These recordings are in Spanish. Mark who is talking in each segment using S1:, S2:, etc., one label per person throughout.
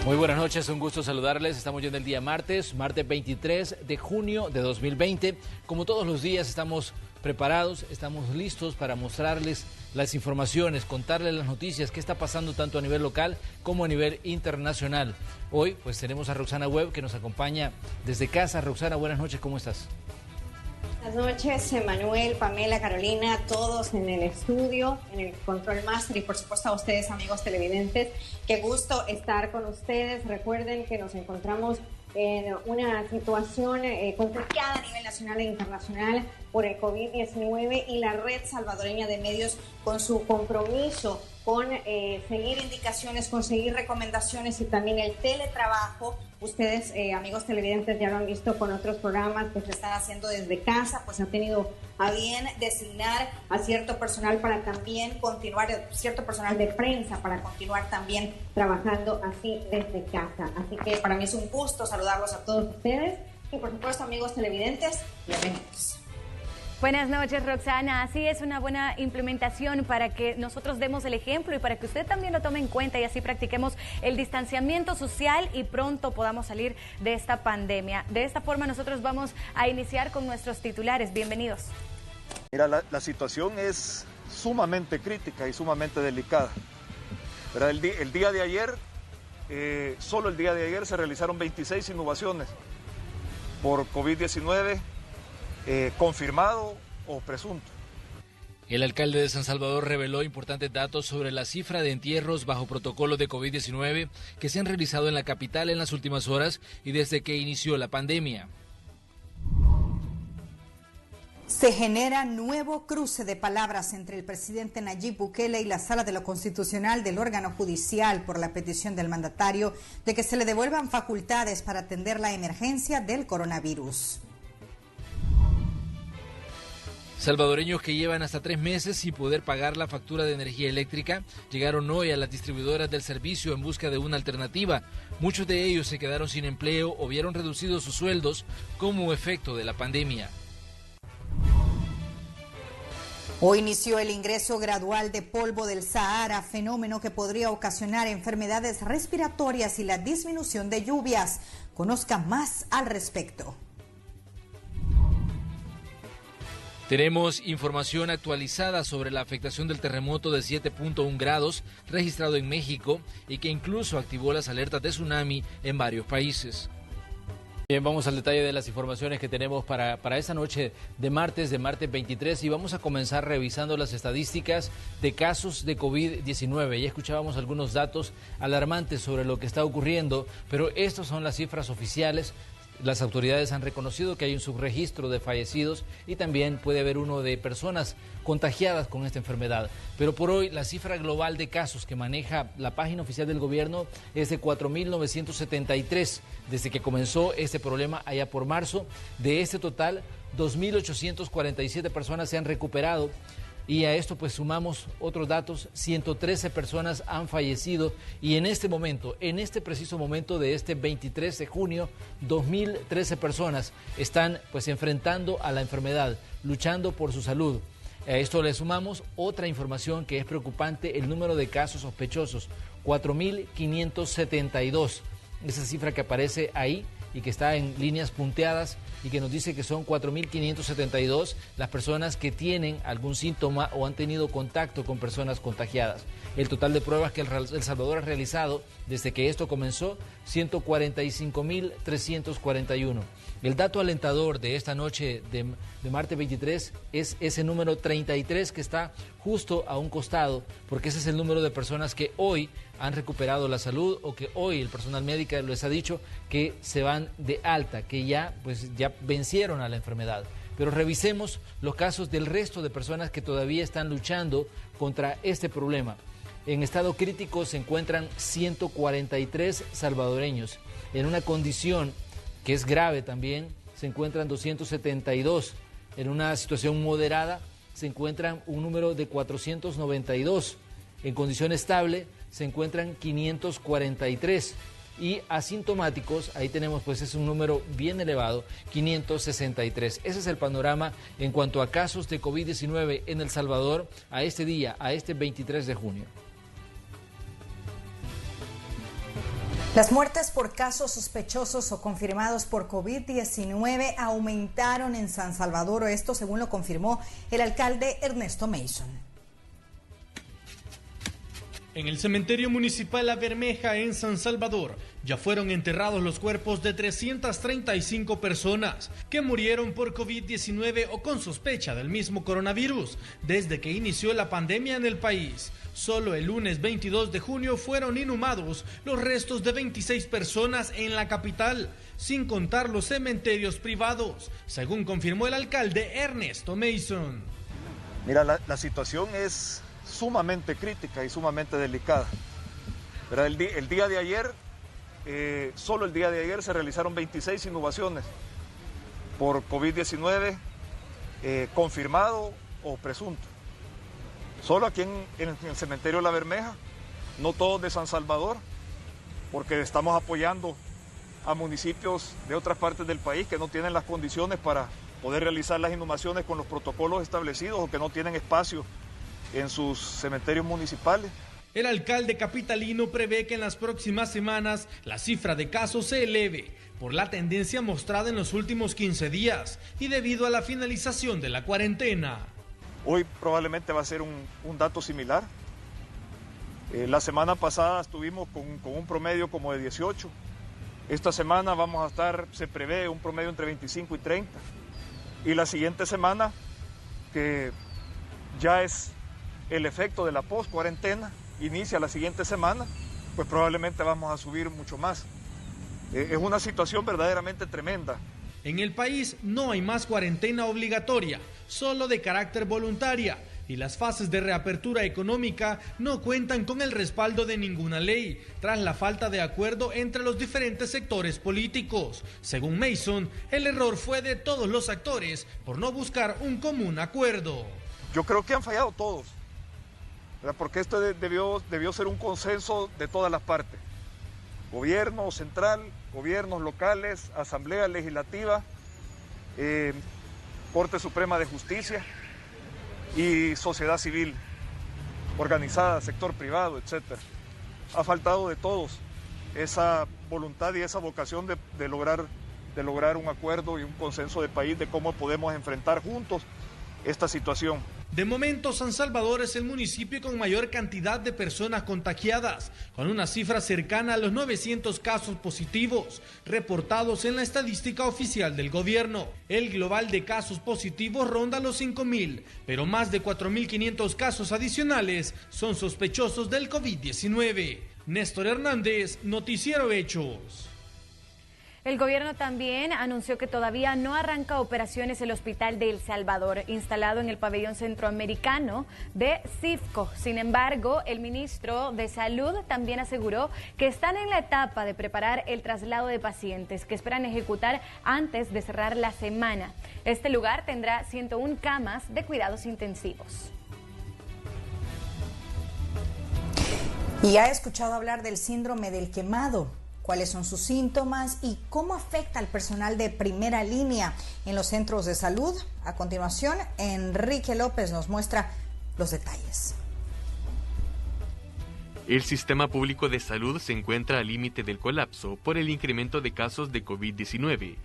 S1: Muy buenas noches, un gusto saludarles. Estamos ya en el día martes 23 de junio de 2020. Como todos los días estamos preparados, estamos listos para mostrarles las informaciones, contarles las noticias, qué está pasando tanto a nivel local como a nivel internacional. Hoy pues tenemos a Roxana Webb que nos acompaña desde casa. Roxana, buenas noches, ¿cómo estás?
S2: Buenas noches, Emanuel, Pamela, Carolina, todos en el estudio, en el Control Master y por supuesto a ustedes, amigos televidentes. Qué gusto estar con ustedes. Recuerden que nos encontramos en una situación complicada a nivel nacional e internacional por el COVID-19 y la Red Salvadoreña de Medios con su compromiso con seguir indicaciones, conseguir recomendaciones y también el teletrabajo. Ustedes, amigos televidentes, ya lo han visto con otros programas que se están haciendo desde casa, pues han tenido a bien designar a cierto personal para también continuar, cierto personal de prensa para continuar también trabajando así desde casa. Así que para mí es un gusto saludarlos a todos ustedes y por supuesto, amigos televidentes, bienvenidos.
S3: Buenas noches, Roxana. Así es, una buena implementación para que nosotros demos el ejemplo y para que usted también lo tome en cuenta y así practiquemos el distanciamiento social y pronto podamos salir de esta pandemia. De esta forma nosotros vamos a iniciar con nuestros titulares. Bienvenidos.
S4: Mira, la situación es sumamente crítica y sumamente delicada. ¿Verdad? El día de ayer, solo el día de ayer se realizaron 26 inhumaciones por COVID-19. Confirmado o presunto.
S1: El alcalde de San Salvador reveló importantes datos sobre la cifra de entierros bajo protocolo de COVID-19 que se han realizado en la capital en las últimas horas y desde que inició la pandemia.
S5: Se genera nuevo cruce de palabras entre el presidente Nayib Bukele y la Sala de lo Constitucional del órgano judicial por la petición del mandatario de que se le devuelvan facultades para atender la emergencia del coronavirus.
S1: Salvadoreños que llevan hasta 3 meses sin poder pagar la factura de energía eléctrica llegaron hoy a las distribuidoras del servicio en busca de una alternativa. Muchos de ellos se quedaron sin empleo o vieron reducidos sus sueldos como efecto de la pandemia.
S5: Hoy inició el ingreso gradual de polvo del Sahara, fenómeno que podría ocasionar enfermedades respiratorias y la disminución de lluvias. Conozca más al respecto.
S1: Tenemos información actualizada sobre la afectación del terremoto de 7.1 grados registrado en México y que incluso activó las alertas de tsunami en varios países. Bien, vamos al detalle de las informaciones que tenemos para esta noche de martes 23 y vamos a comenzar revisando las estadísticas de casos de COVID-19. Ya escuchábamos algunos datos alarmantes sobre lo que está ocurriendo, pero estas son las cifras oficiales. Las autoridades han reconocido que hay un subregistro de fallecidos y también puede haber uno de personas contagiadas con esta enfermedad. Pero por hoy la cifra global de casos que maneja la página oficial del gobierno es de 4.973 desde que comenzó este problema allá por marzo. De este total, 2.847 personas se han recuperado. Y a esto pues sumamos otros datos, 113 personas han fallecido y en este momento, en este preciso momento de este 23 de junio, 2.013 personas están pues enfrentando a la enfermedad, luchando por su salud. A esto le sumamos otra información que es preocupante, el número de casos sospechosos, 4.572, esa cifra que aparece ahí y que está en líneas punteadas y que nos dice que son 4.572 las personas que tienen algún síntoma o han tenido contacto con personas contagiadas. El total de pruebas que El Salvador ha realizado desde que esto comenzó, 145.341. El dato alentador de esta noche de martes 23 es ese número 33 que está justo a un costado, porque ese es el número de personas que hoy han recuperado la salud o que hoy el personal médico les ha dicho que se van de alta, que ya vencieron a la enfermedad. Pero revisemos los casos del resto de personas que todavía están luchando contra este problema. En estado crítico se encuentran 143 salvadoreños. En una condición que es grave también se encuentran 272. En una situación moderada se encuentran un número de 492. En condición estable se encuentran 543. Y asintomáticos, ahí tenemos pues es un número bien elevado, 563. Ese es el panorama en cuanto a casos de COVID-19 en El Salvador a este día, a este 23 de junio.
S5: Las muertes por casos sospechosos o confirmados por COVID-19 aumentaron en San Salvador, esto según lo confirmó el alcalde Ernesto Mason.
S6: En el cementerio municipal La Bermeja en San Salvador ya fueron enterrados los cuerpos de 335 personas que murieron por COVID-19 o con sospecha del mismo coronavirus desde que inició la pandemia en el país. Solo el lunes 22 de junio fueron inhumados los restos de 26 personas en la capital, sin contar los cementerios privados, según confirmó el alcalde Ernesto Mason.
S4: Mira, la situación es sumamente crítica y sumamente delicada. ¿Verdad? El día de ayer, solo el día de ayer se realizaron 26 inhumaciones por COVID-19 confirmado o presunto. Solo aquí en el cementerio La Bermeja, no todos de San Salvador, porque estamos apoyando a municipios de otras partes del país que no tienen las condiciones para poder realizar las inhumaciones con los protocolos establecidos o que no tienen espacio en sus cementerios municipales.
S6: El alcalde capitalino prevé que en las próximas semanas la cifra de casos se eleve por la tendencia mostrada en los últimos 15 días y debido a la finalización de la cuarentena.
S4: Hoy probablemente va a ser un dato similar. La semana pasada estuvimos con un promedio como de 18. Esta semana vamos a estar, se prevé un promedio entre 25 y 30. Y la siguiente semana, que ya es el efecto de la post-cuarentena, inicia la siguiente semana, pues probablemente vamos a subir mucho más. Es una situación verdaderamente tremenda.
S6: En el país no hay más cuarentena obligatoria, solo de carácter voluntaria, y las fases de reapertura económica no cuentan con el respaldo de ninguna ley, tras la falta de acuerdo entre los diferentes sectores políticos. Según Mason, el error fue de todos los actores por no buscar un común acuerdo.
S4: Yo creo que han fallado todos, ¿verdad? Porque esto debió ser un consenso de todas las partes. Gobierno central, gobiernos locales, Asamblea Legislativa, Corte Suprema de Justicia y sociedad civil organizada, sector privado, etc. Ha faltado de todos esa voluntad y esa vocación de lograr un acuerdo y un consenso de país de cómo podemos enfrentar juntos esta situación.
S6: De momento, San Salvador es el municipio con mayor cantidad de personas contagiadas, con una cifra cercana a los 900 casos positivos reportados en la estadística oficial del gobierno. El global de casos positivos ronda los 5.000, pero más de 4.500 casos adicionales son sospechosos del COVID-19. Néstor Hernández, Noticiero Hechos.
S3: El gobierno también anunció que todavía no arranca operaciones el Hospital de El Salvador, instalado en el pabellón centroamericano de CIFCO. Sin embargo, el ministro de Salud también aseguró que están en la etapa de preparar el traslado de pacientes que esperan ejecutar antes de cerrar la semana. Este lugar tendrá 101 camas de cuidados intensivos.
S5: ¿Y ha escuchado hablar del síndrome del quemado? ¿Cuáles son sus síntomas y cómo afecta al personal de primera línea en los centros de salud? A continuación, Enrique López nos muestra los detalles.
S7: El sistema público de salud se encuentra al límite del colapso por el incremento de casos de COVID-19.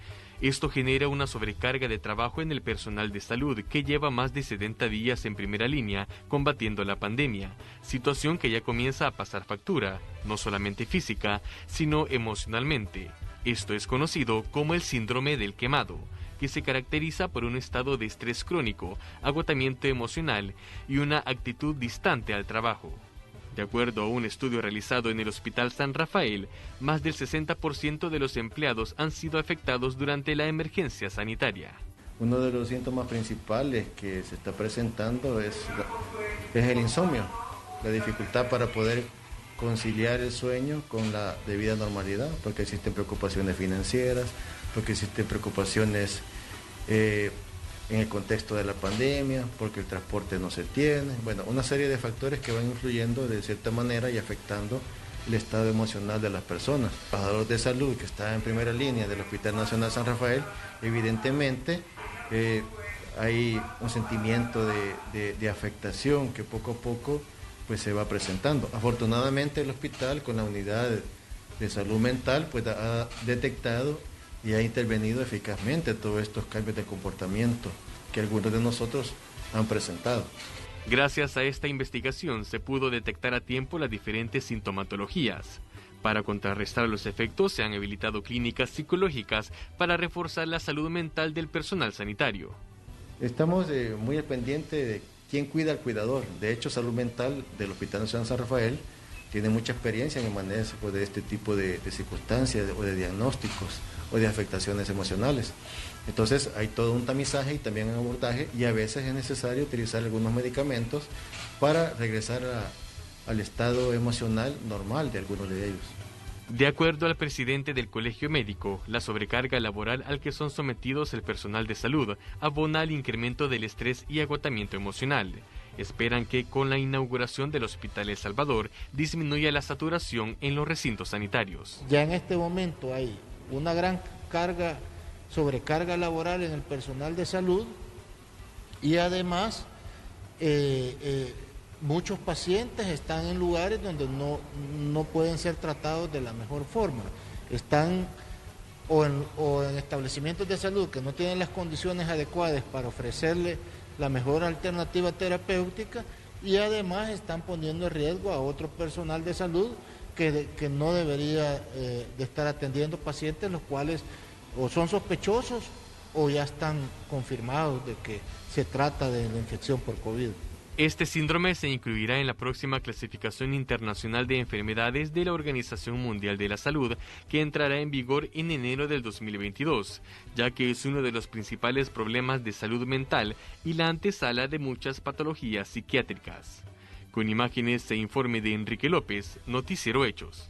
S7: Esto genera una sobrecarga de trabajo en el personal de salud que lleva más de 70 días en primera línea combatiendo la pandemia, situación que ya comienza a pasar factura, no solamente física, sino emocionalmente. Esto es conocido como el síndrome del quemado, que se caracteriza por un estado de estrés crónico, agotamiento emocional y una actitud distante al trabajo. De acuerdo a un estudio realizado en el Hospital San Rafael, más del 60% de los empleados han sido afectados durante la emergencia sanitaria.
S8: Uno de los síntomas principales que se está presentando es el insomnio, la dificultad para poder conciliar el sueño con la debida normalidad, porque existen preocupaciones financieras, porque existen preocupaciones en el contexto de la pandemia, porque el transporte no se tiene, bueno, una serie de factores que van influyendo de cierta manera y afectando el estado emocional de las personas. El trabajador de salud que está en primera línea del Hospital Nacional San Rafael, evidentemente hay un sentimiento de afectación que poco a poco pues se va presentando. Afortunadamente el hospital con la unidad de Salud Mental pues ha detectado y ha intervenido eficazmente todos estos cambios de comportamiento que algunos de nosotros han presentado.
S7: Gracias a esta investigación se pudo detectar a tiempo las diferentes sintomatologías. Para contrarrestar los efectos se han habilitado clínicas psicológicas para reforzar la salud mental del personal sanitario.
S8: Estamos muy pendientes de quién cuida al cuidador. De hecho, Salud Mental del Hospital Nacional San Rafael tiene mucha experiencia en el manejo de este tipo de circunstancias o de diagnósticos o de afectaciones emocionales. Entonces hay todo un tamizaje y también un abordaje, y a veces es necesario utilizar algunos medicamentos para regresar al estado emocional normal de algunos de ellos.
S7: De acuerdo al presidente del Colegio Médico, la sobrecarga laboral al que son sometidos el personal de salud abona al incremento del estrés y agotamiento emocional. Esperan que con la inauguración del Hospital El Salvador disminuya la saturación en los recintos sanitarios.
S9: Ya en este momento hay una gran sobrecarga laboral en el personal de salud, y además muchos pacientes están en lugares donde no pueden ser tratados de la mejor forma. Están o en establecimientos de salud que no tienen las condiciones adecuadas para ofrecerle la mejor alternativa terapéutica, y además están poniendo en riesgo a otro personal de salud que no debería de estar atendiendo pacientes los cuales o son sospechosos o ya están confirmados de que se trata de la infección por COVID.
S7: Este síndrome se incluirá en la próxima clasificación internacional de enfermedades de la Organización Mundial de la Salud, que entrará en vigor en enero del 2022, ya que es uno de los principales problemas de salud mental y la antesala de muchas patologías psiquiátricas. Con imágenes e informe de Enrique López, Noticiero Hechos.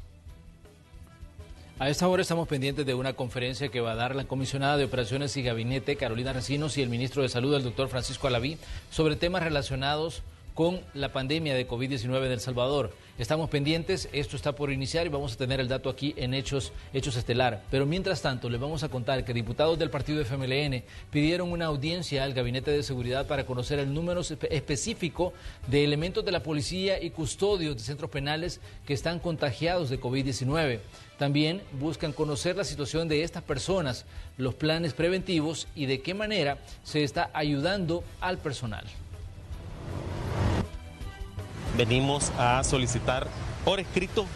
S1: A esta hora estamos pendientes de una conferencia que va a dar la comisionada de Operaciones y Gabinete, Carolina Recinos, y el ministro de Salud, el doctor Francisco Alaví, sobre temas relacionados con la pandemia de COVID-19 en El Salvador. Estamos pendientes, esto está por iniciar y vamos a tener el dato aquí en Hechos Estelar. Pero mientras tanto, les vamos a contar que diputados del partido FMLN pidieron una audiencia al Gabinete de Seguridad para conocer el número específico de elementos de la policía y custodios de centros penales que están contagiados de COVID-19. También buscan conocer la situación de estas personas, los planes preventivos y de qué manera se está ayudando al personal.
S10: Venimos a solicitar por escrito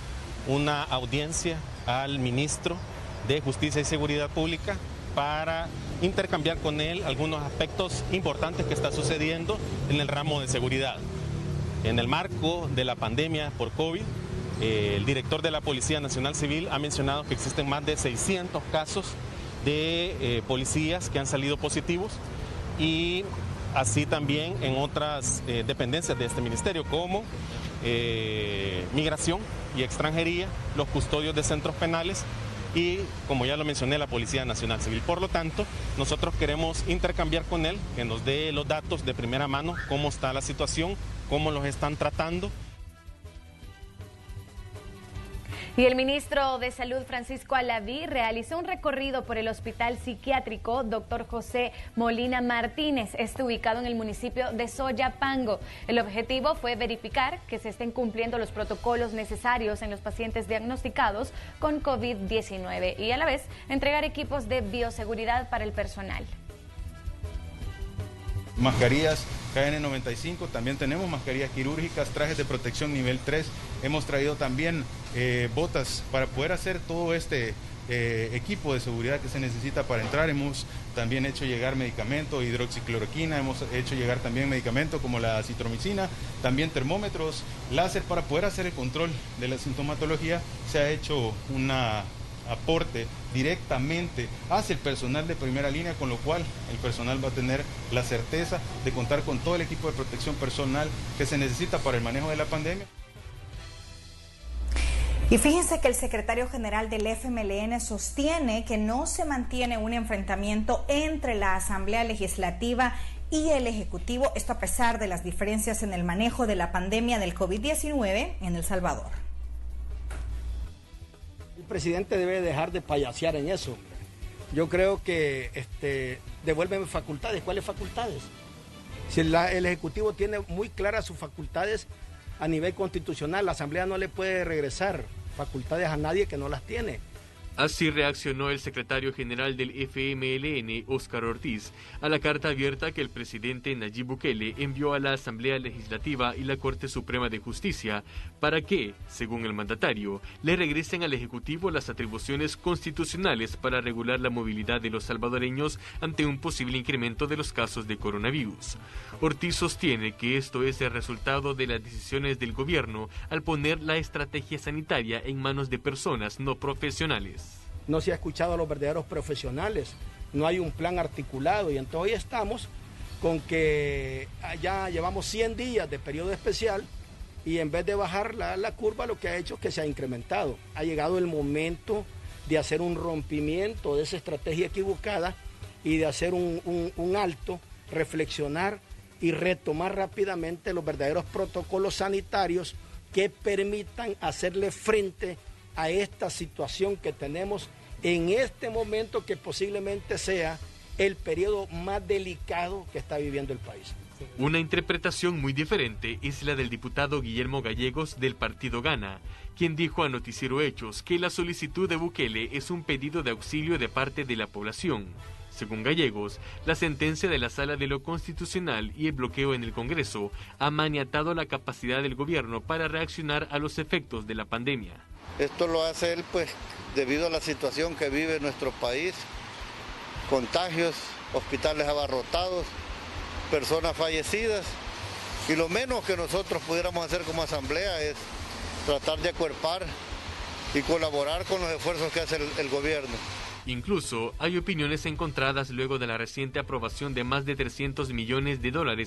S10: una audiencia al ministro de Justicia y Seguridad Pública para intercambiar con él algunos aspectos importantes que está sucediendo en el ramo de seguridad. En el marco de la pandemia por COVID, el director de la Policía Nacional Civil ha mencionado que existen más de 600 casos de policías que han salido positivos, y así también en otras dependencias de este ministerio como Migración y Extranjería, los custodios de centros penales y, como ya lo mencioné, la Policía Nacional Civil. Por lo tanto, nosotros queremos intercambiar con él, que nos dé los datos de primera mano, cómo está la situación, cómo los están tratando.
S3: Y el ministro de Salud, Francisco Alaví, realizó un recorrido por el Hospital Psiquiátrico Dr. José Molina Martínez, ubicado en el municipio de Soyapango. El objetivo fue verificar que se estén cumpliendo los protocolos necesarios en los pacientes diagnosticados con COVID-19 y a la vez entregar equipos de bioseguridad para el personal.
S11: Mascarillas KN95, también tenemos mascarillas quirúrgicas, trajes de protección nivel 3, hemos traído también botas para poder hacer todo este equipo de seguridad que se necesita para entrar. Hemos también hecho llegar medicamento, hidroxicloroquina, hemos hecho llegar también medicamento como la citromicina, también termómetros, láser para poder hacer el control de la sintomatología. Se ha hecho una aporte directamente hacia el personal de primera línea, con lo cual el personal va a tener la certeza de contar con todo el equipo de protección personal que se necesita para el manejo de la pandemia.
S5: Y fíjense que el secretario general del FMLN sostiene que no se mantiene un enfrentamiento entre la Asamblea Legislativa y el Ejecutivo, esto a pesar de las diferencias en el manejo de la pandemia del COVID-19 en El Salvador.
S12: El presidente debe dejar de payasear en eso. Yo creo que devuélveme facultades. ¿Cuáles facultades? Si el Ejecutivo tiene muy claras sus facultades a nivel constitucional, la Asamblea no le puede regresar facultades a nadie que no las tiene.
S7: Así reaccionó el secretario general del FMLN, Óscar Ortiz, a la carta abierta que el presidente Nayib Bukele envió a la Asamblea Legislativa y la Corte Suprema de Justicia para que, según el mandatario, le regresen al Ejecutivo las atribuciones constitucionales para regular la movilidad de los salvadoreños ante un posible incremento de los casos de coronavirus. Ortiz sostiene que esto es el resultado de las decisiones del gobierno al poner la estrategia sanitaria en manos de personas no profesionales.
S12: No se ha escuchado a los verdaderos profesionales, no hay un plan articulado y entonces hoy estamos con que ya llevamos 100 días de periodo especial y en vez de bajar la curva lo que ha hecho es que se ha incrementado. Ha llegado el momento de hacer un rompimiento de esa estrategia equivocada y de hacer un alto, reflexionar y retomar rápidamente los verdaderos protocolos sanitarios que permitan hacerle frente a esta situación que tenemos en este momento, que posiblemente sea el periodo más delicado que está viviendo el país.
S7: Una interpretación muy diferente es la del diputado Guillermo Gallegos del partido Gana, quien dijo a Noticiero Hechos que la solicitud de Bukele es un pedido de auxilio de parte de la población. Según Gallegos, la sentencia de la Sala de lo Constitucional y el bloqueo en el Congreso ha maniatado la capacidad del gobierno para reaccionar a los efectos de la pandemia.
S13: Esto lo hace él pues debido a la situación que vive nuestro país, contagios, hospitales abarrotados, personas fallecidas, y lo menos que nosotros pudiéramos hacer como asamblea es tratar de acuerpar y colaborar con los esfuerzos que hace el gobierno.
S7: Incluso hay opiniones encontradas luego de la reciente aprobación de más de $300 millones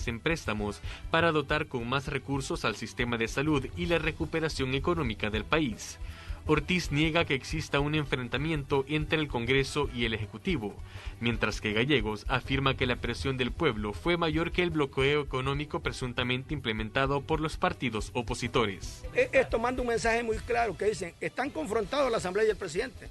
S7: en préstamos para dotar con más recursos al sistema de salud y la recuperación económica del país. Ortiz niega que exista un enfrentamiento entre el Congreso y el Ejecutivo, mientras que Gallegos afirma que la presión del pueblo fue mayor que el bloqueo económico presuntamente implementado por los partidos opositores.
S12: Esto manda un mensaje muy claro que dicen, están confrontados la Asamblea y el presidente.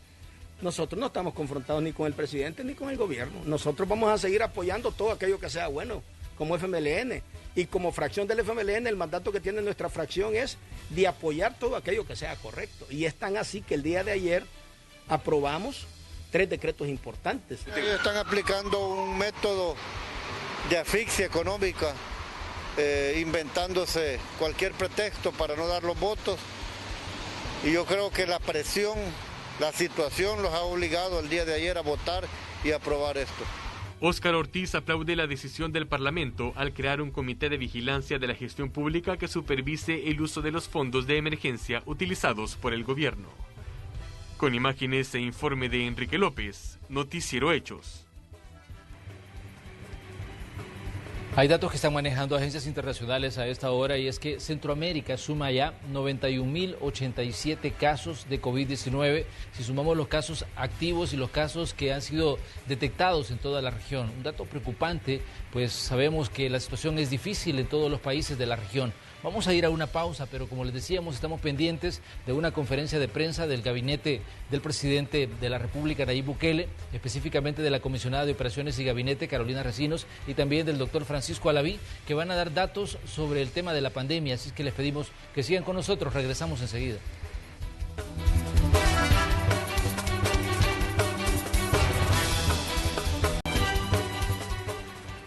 S12: Nosotros no estamos confrontados ni con el presidente ni con el gobierno. Nosotros vamos a seguir apoyando todo aquello que sea bueno, como FMLN. Y como fracción del FMLN, el mandato que tiene nuestra fracción es de apoyar todo aquello que sea correcto. Y es tan así que el día de ayer aprobamos 3 decretos importantes.
S13: Ellos están aplicando un método de asfixia económica, inventándose cualquier pretexto para no dar los votos. Y yo creo que la presión, la situación los ha obligado el día de ayer a votar y aprobar esto.
S7: Óscar Ortiz aplaude la decisión del Parlamento al crear un comité de vigilancia de la gestión pública que supervise el uso de los fondos de emergencia utilizados por el gobierno. Con imágenes e informe de Enrique López, Noticiero Hechos.
S1: Hay datos que están manejando agencias internacionales a esta hora y es que Centroamérica suma ya 91.087 casos de COVID-19 si sumamos los casos activos y los casos que han sido detectados en toda la región. Un dato preocupante, pues sabemos que la situación es difícil en todos los países de la región. Vamos a ir a una pausa, pero como les decíamos, estamos pendientes de una conferencia de prensa del gabinete del presidente de la República, Nayib Bukele, específicamente de la comisionada de Operaciones y Gabinete, Carolina Recinos, y también del doctor Francisco Alaví, que van a dar datos sobre el tema de la pandemia. Así que les pedimos que sigan con nosotros. Regresamos enseguida.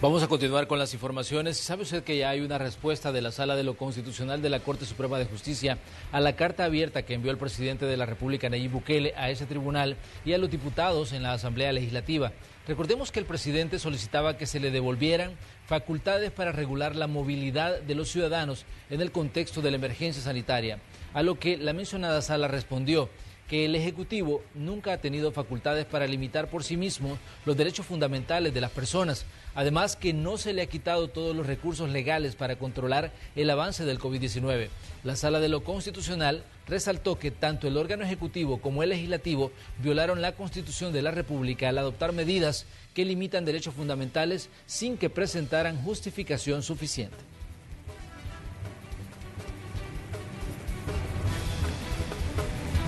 S1: Vamos a continuar con las informaciones. ¿Sabe usted que ya hay una respuesta de la Sala de lo Constitucional de la Corte Suprema de Justicia a la carta abierta que envió el presidente de la República, Nayib Bukele, a ese tribunal y a los diputados en la Asamblea Legislativa? Recordemos que el presidente solicitaba que se le devolvieran facultades para regular la movilidad de los ciudadanos en el contexto de la emergencia sanitaria, a lo que la mencionada sala respondió que el Ejecutivo nunca ha tenido facultades para limitar por sí mismo los derechos fundamentales de las personas. Además, que no se le ha quitado todos los recursos legales para controlar el avance del COVID-19. La Sala de lo Constitucional resaltó que tanto el órgano ejecutivo como el legislativo violaron la Constitución de la República al adoptar medidas que limitan derechos fundamentales sin que presentaran justificación suficiente.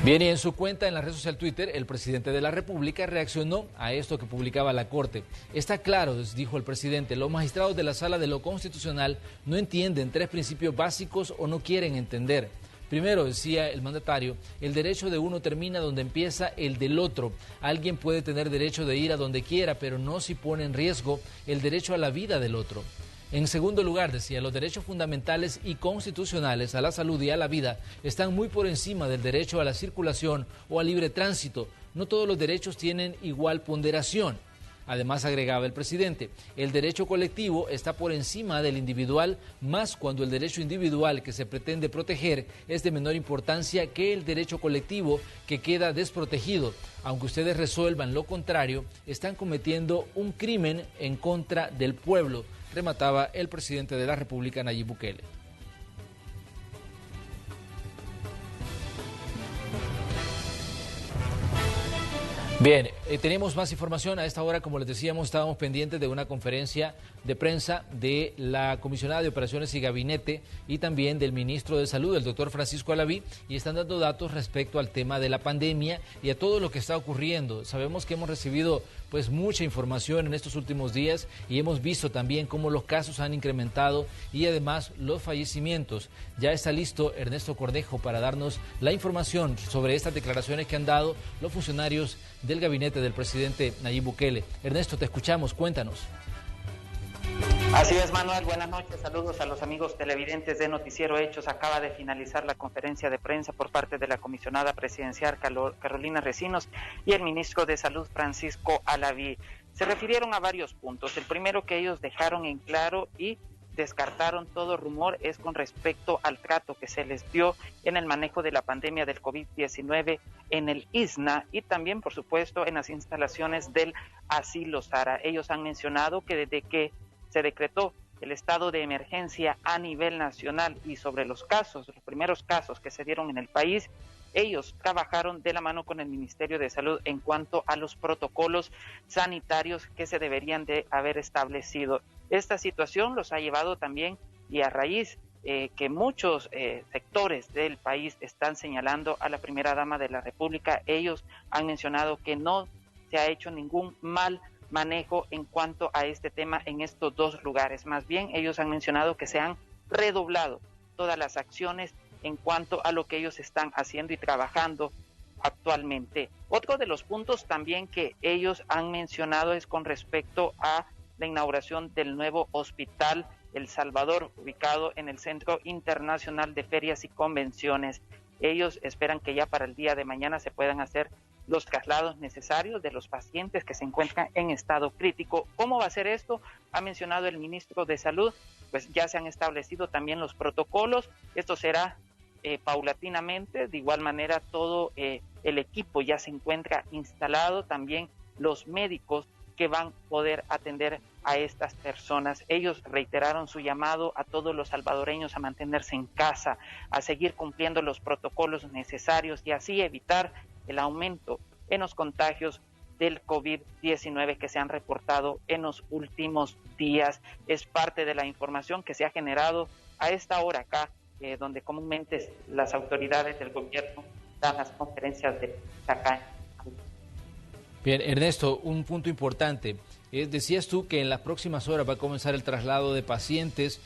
S1: Bien, y en su cuenta en la red social Twitter, el presidente de la República reaccionó a esto que publicaba la Corte. Está claro, dijo el presidente, los magistrados de la Sala de lo Constitucional no entienden 3 principios básicos o no quieren entender. Primero, decía el mandatario, el derecho de uno termina donde empieza el del otro. Alguien puede tener derecho de ir a donde quiera, pero no si pone en riesgo el derecho a la vida del otro. En segundo lugar, decía, los derechos fundamentales y constitucionales a la salud y a la vida están muy por encima del derecho a la circulación o al libre tránsito. No todos los derechos tienen igual ponderación. Además, agregaba el presidente, el derecho colectivo está por encima del individual, más cuando el derecho individual que se pretende proteger es de menor importancia que el derecho colectivo que queda desprotegido. Aunque ustedes resuelvan lo contrario, están cometiendo un crimen en contra del pueblo, remataba el presidente de la República, Nayib Bukele. Bien, tenemos más información. A esta hora, como les decíamos, estábamos pendientes de una conferencia de prensa de la comisionada de Operaciones y Gabinete y también del ministro de Salud, el doctor Francisco Alaví, y están dando datos respecto al tema de la pandemia y a todo lo que está ocurriendo. Sabemos que hemos recibido pues mucha información en estos últimos días y hemos visto también cómo los casos han incrementado y además los fallecimientos. Ya está listo Ernesto Cornejo para darnos la información sobre estas declaraciones que han dado los funcionarios del gabinete del presidente Nayib Bukele. Ernesto, te escuchamos, cuéntanos.
S14: Así es, Manuel, buenas noches, saludos a los amigos televidentes de Noticiero Hechos. Acaba de finalizar la conferencia de prensa por parte de la comisionada presidencial Carolina Recinos y el ministro de Salud Francisco Alaví. Se refirieron a varios puntos. El primero que ellos dejaron en claro y descartaron todo rumor es con respecto al trato que se les dio en el manejo de la pandemia del COVID-19 en el ISNA y también, por supuesto, en las instalaciones del Asilo Sara. Ellos han mencionado que desde que se decretó el estado de emergencia a nivel nacional y sobre los primeros casos que se dieron en el país, ellos trabajaron de la mano con el Ministerio de Salud en cuanto a los protocolos sanitarios que se deberían de haber establecido. Esta situación los ha llevado también, y a raíz que muchos sectores del país están señalando a la primera dama de la República, ellos han mencionado que no se ha hecho ningún mal manejo en cuanto a este tema en estos dos lugares. Más bien, ellos han mencionado que se han redoblado todas las acciones en cuanto a lo que ellos están haciendo y trabajando actualmente. Otro de los puntos también que ellos han mencionado es con respecto a la inauguración del nuevo Hospital El Salvador, ubicado en el Centro Internacional de Ferias y Convenciones. Ellos esperan que ya para el día de mañana se puedan hacer los traslados necesarios de los pacientes que se encuentran en estado crítico. ¿Cómo va a ser esto? Ha mencionado el ministro de Salud, pues ya se han establecido también los protocolos. Esto será paulatinamente. De igual manera, todo el equipo ya se encuentra instalado, también los médicos que van a poder atender a estas personas. Ellos reiteraron su llamado a todos los salvadoreños a mantenerse en casa, a seguir cumpliendo los protocolos necesarios y así evitar el aumento en los contagios del COVID-19 que se han reportado en los últimos días. Es parte de la información que se ha generado a esta hora acá, donde comúnmente las autoridades del gobierno dan las conferencias de acá.
S1: Bien, Ernesto, un punto importante. Decías tú que en las próximas horas va a comenzar el traslado de pacientes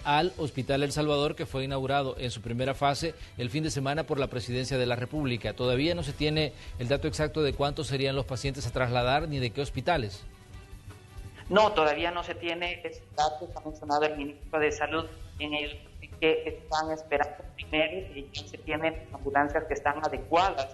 S1: al Hospital El Salvador, que fue inaugurado en su primera fase el fin de semana por la Presidencia de la República. Todavía no se tiene el dato exacto de cuántos serían los pacientes a trasladar ni de qué hospitales.
S14: No, todavía no se tiene ese dato. Ha mencionado el ministro de Salud en ellos que están esperando primero y ya se tienen ambulancias que están adecuadas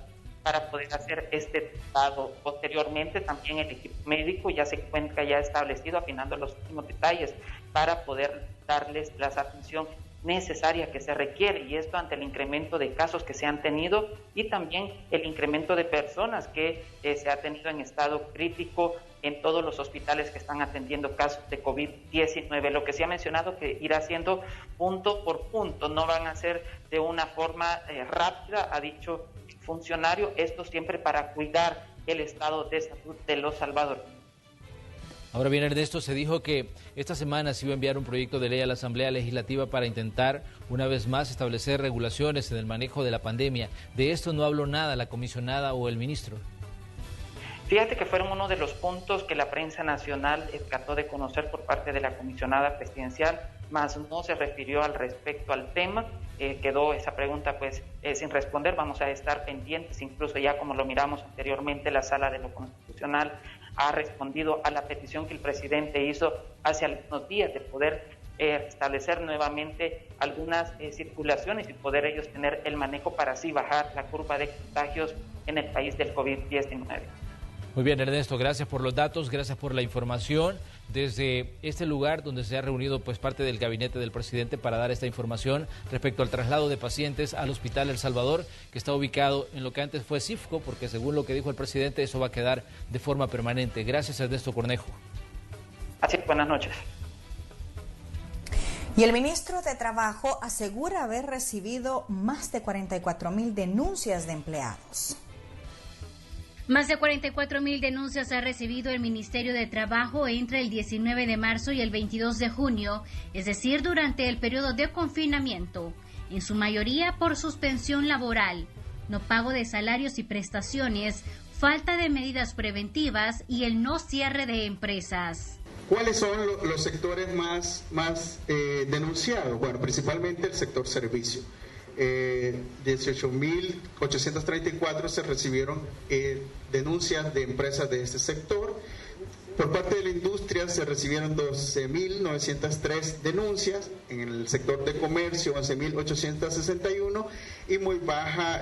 S14: para poder hacer este traslado. Posteriormente, también el equipo médico ya se encuentra ya establecido, afinando los últimos detalles para poder darles la atención necesaria que se requiere, y esto ante el incremento de casos que se han tenido y también el incremento de personas que se ha tenido en estado crítico en todos los hospitales que están atendiendo casos de COVID-19. Lo que se ha mencionado que irá siendo punto por punto, no van a ser de una forma rápida, ha dicho el funcionario, esto siempre para cuidar el estado de salud de los salvadoreños.
S1: Ahora bien, Ernesto, se dijo que esta semana se iba a enviar un proyecto de ley a la Asamblea Legislativa para intentar, una vez más, establecer regulaciones en el manejo de la pandemia. ¿De esto no habló nada la comisionada o el ministro?
S14: Fíjate que fueron uno de los puntos que la prensa nacional trató de conocer por parte de la comisionada presidencial, mas no se refirió al respecto al tema. quedó esa pregunta pues sin responder. Vamos a estar pendientes, incluso ya como lo miramos anteriormente, la Sala de lo Constitucional ha respondido a la petición que el presidente hizo hace algunos días de poder establecer nuevamente algunas circulaciones y poder ellos tener el manejo para así bajar la curva de contagios en el país del COVID-19.
S1: Muy bien, Ernesto, gracias por los datos, gracias por la información. Desde este lugar donde se ha reunido pues parte del gabinete del presidente para dar esta información respecto al traslado de pacientes al Hospital El Salvador, que está ubicado en lo que antes fue CIFCO, porque según lo que dijo el presidente, eso va a quedar de forma permanente. Gracias, Ernesto Cornejo.
S14: Así, buenas noches.
S5: Y el ministro de Trabajo asegura haber recibido más de 44,000 denuncias de empleados.
S15: Más de 44,000 denuncias ha recibido el Ministerio de Trabajo entre el 19 de marzo y el 22 de junio, es decir, durante el periodo de confinamiento, en su mayoría por suspensión laboral, no pago de salarios y prestaciones, falta de medidas preventivas y el no cierre de empresas.
S16: ¿Cuáles son los sectores más denunciados? Bueno, principalmente el sector servicio. 18.834 se recibieron denuncias de empresas de este sector. Por parte de la industria se recibieron 12.903 denuncias, en el sector de comercio 11.861 y muy baja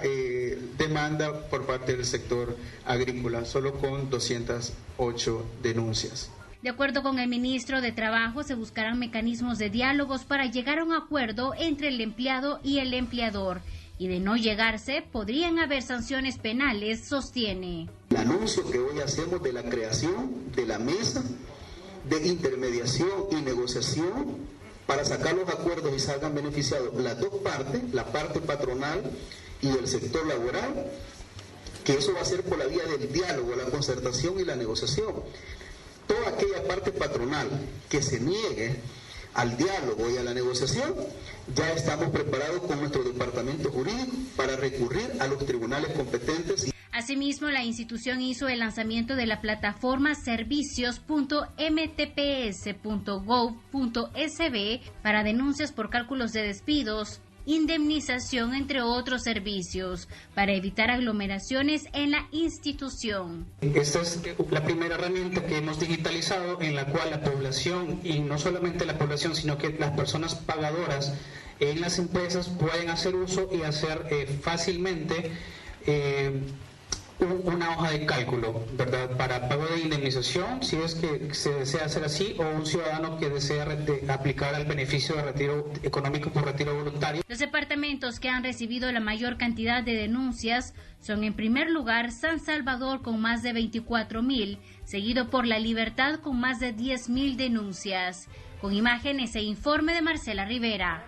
S16: demanda por parte del sector agrícola, solo con 208 denuncias.
S15: De acuerdo con el ministro de Trabajo, se buscarán mecanismos de diálogos para llegar a un acuerdo entre el empleado y el empleador. Y de no llegarse, podrían haber sanciones penales, sostiene.
S17: El anuncio que hoy hacemos de la creación de la mesa de intermediación y negociación para sacar los acuerdos y salgan beneficiados las dos partes, la parte patronal y el sector laboral, que eso va a ser por la vía del diálogo, la concertación y la negociación. Toda aquella parte patronal que se niegue al diálogo y a la negociación, ya estamos preparados con nuestro departamento jurídico para recurrir a los tribunales competentes.
S15: Asimismo, la institución hizo el lanzamiento de la plataforma servicios.mtps.gov.sb para denuncias por cálculos de despidos, indemnización, entre otros servicios, para evitar aglomeraciones en la institución.
S18: Esta es la primera herramienta que hemos digitalizado en la cual la población, y no solamente la población, sino que las personas pagadoras en las empresas pueden hacer uso y hacer fácilmente una hoja de cálculo, ¿verdad?, para pago de indemnización, si es que se desea hacer así, o un ciudadano que desea aplicar al beneficio de retiro económico por retiro voluntario.
S15: Los departamentos que han recibido la mayor cantidad de denuncias son, en primer lugar, San Salvador con más de 24,000, seguido por La Libertad con más de 10,000 denuncias. Con imágenes e informe de Marcela Rivera.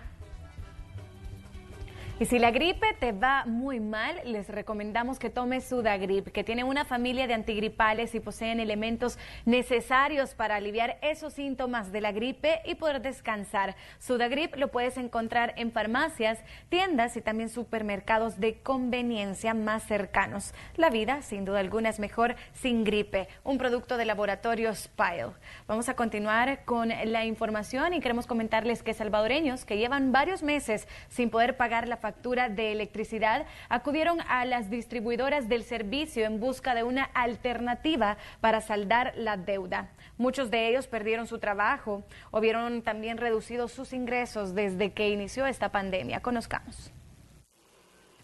S3: Y si la gripe te va muy mal, les recomendamos que tomes Sudagrip, que tiene una familia de antigripales y poseen elementos necesarios para aliviar esos síntomas de la gripe y poder descansar. Sudagrip lo puedes encontrar en farmacias, tiendas y también supermercados de conveniencia más cercanos. La vida, sin duda alguna, es mejor sin gripe. Un producto de laboratorio Spile. Vamos a continuar con la información y queremos comentarles que salvadoreños que llevan varios meses sin poder pagar la factura de electricidad acudieron a las distribuidoras del servicio en busca de una alternativa para saldar la deuda. Muchos de ellos perdieron su trabajo o vieron también reducidos sus ingresos desde que inició esta pandemia. Conozcamos.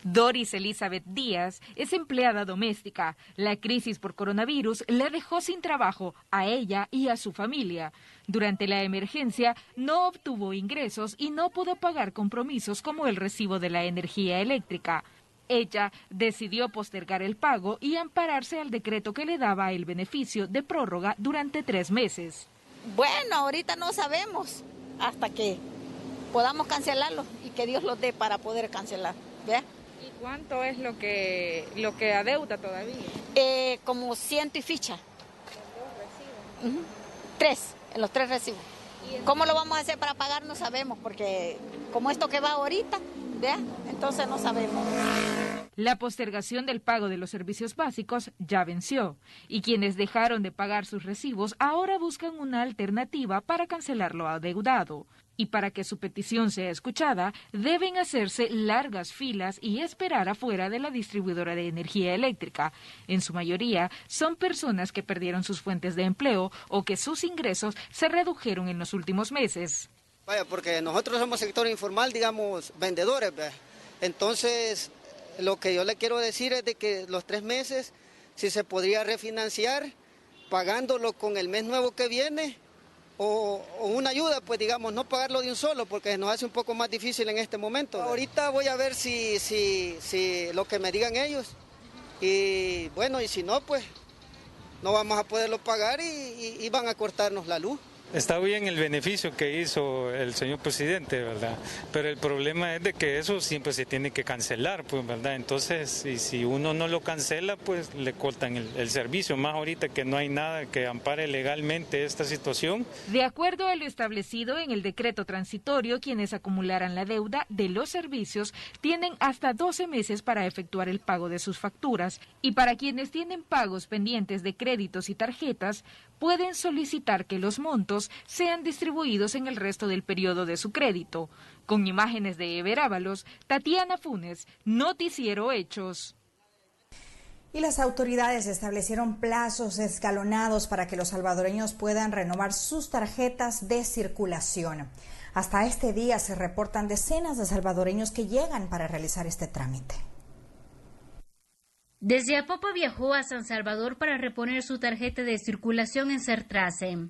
S19: Doris Elizabeth Díaz es empleada doméstica. La crisis por coronavirus la dejó sin trabajo a ella y a su familia. Durante la emergencia no obtuvo ingresos y no pudo pagar compromisos como el recibo de la energía eléctrica. Ella decidió postergar el pago y ampararse al decreto que le daba el beneficio de prórroga durante 3 meses.
S20: Bueno, ahorita no sabemos hasta que podamos cancelarlo y que Dios lo dé para poder cancelar. ¿Ve?
S21: ¿Y cuánto es lo que adeuda todavía?
S20: Como 100 y ficha.
S21: ¿En 2 recibos?
S20: 3, en los 3 recibos. ¿Cómo lo vamos a hacer para pagar? No sabemos, porque como esto que va ahorita, ¿vea? Entonces no sabemos.
S19: La postergación del pago de los servicios básicos ya venció y quienes dejaron de pagar sus recibos ahora buscan una alternativa para cancelar lo adeudado. Y para que su petición sea escuchada, deben hacerse largas filas y esperar afuera de la distribuidora de energía eléctrica. En su mayoría, son personas que perdieron sus fuentes de empleo o que sus ingresos se redujeron en los últimos meses.
S2: Vaya, porque nosotros somos sector informal, digamos, vendedores. Entonces, lo que yo le quiero decir es de que los 3 meses, si se podría refinanciar, pagándolo con el mes nuevo que viene, o una ayuda, pues digamos, no pagarlo de un solo, porque nos hace un poco más difícil en este momento. Ahorita voy a ver si lo que me digan ellos, y bueno, y si no, pues no vamos a poderlo pagar y van a cortarnos la luz.
S22: Está bien el beneficio que hizo el señor presidente, ¿verdad? Pero el problema es de que eso siempre se tiene que cancelar, pues, ¿verdad? Entonces, si uno no lo cancela, pues le cortan el servicio, más ahorita que no hay nada que ampare legalmente esta situación.
S19: De acuerdo a lo establecido en el decreto transitorio, quienes acumularan la deuda de los servicios tienen hasta 12 meses para efectuar el pago de sus facturas, y para quienes tienen pagos pendientes de créditos y tarjetas, pueden solicitar que los montos sean distribuidos en el resto del periodo de su crédito. Con imágenes de Ever Ábalos, Tatiana Funes, Noticiero Hechos.
S5: Y las autoridades establecieron plazos escalonados para que los salvadoreños puedan renovar sus tarjetas de circulación. Hasta este día se reportan decenas de salvadoreños que llegan para realizar este trámite.
S15: Desde Apopa viajó a San Salvador para reponer su tarjeta de circulación en Sertrace.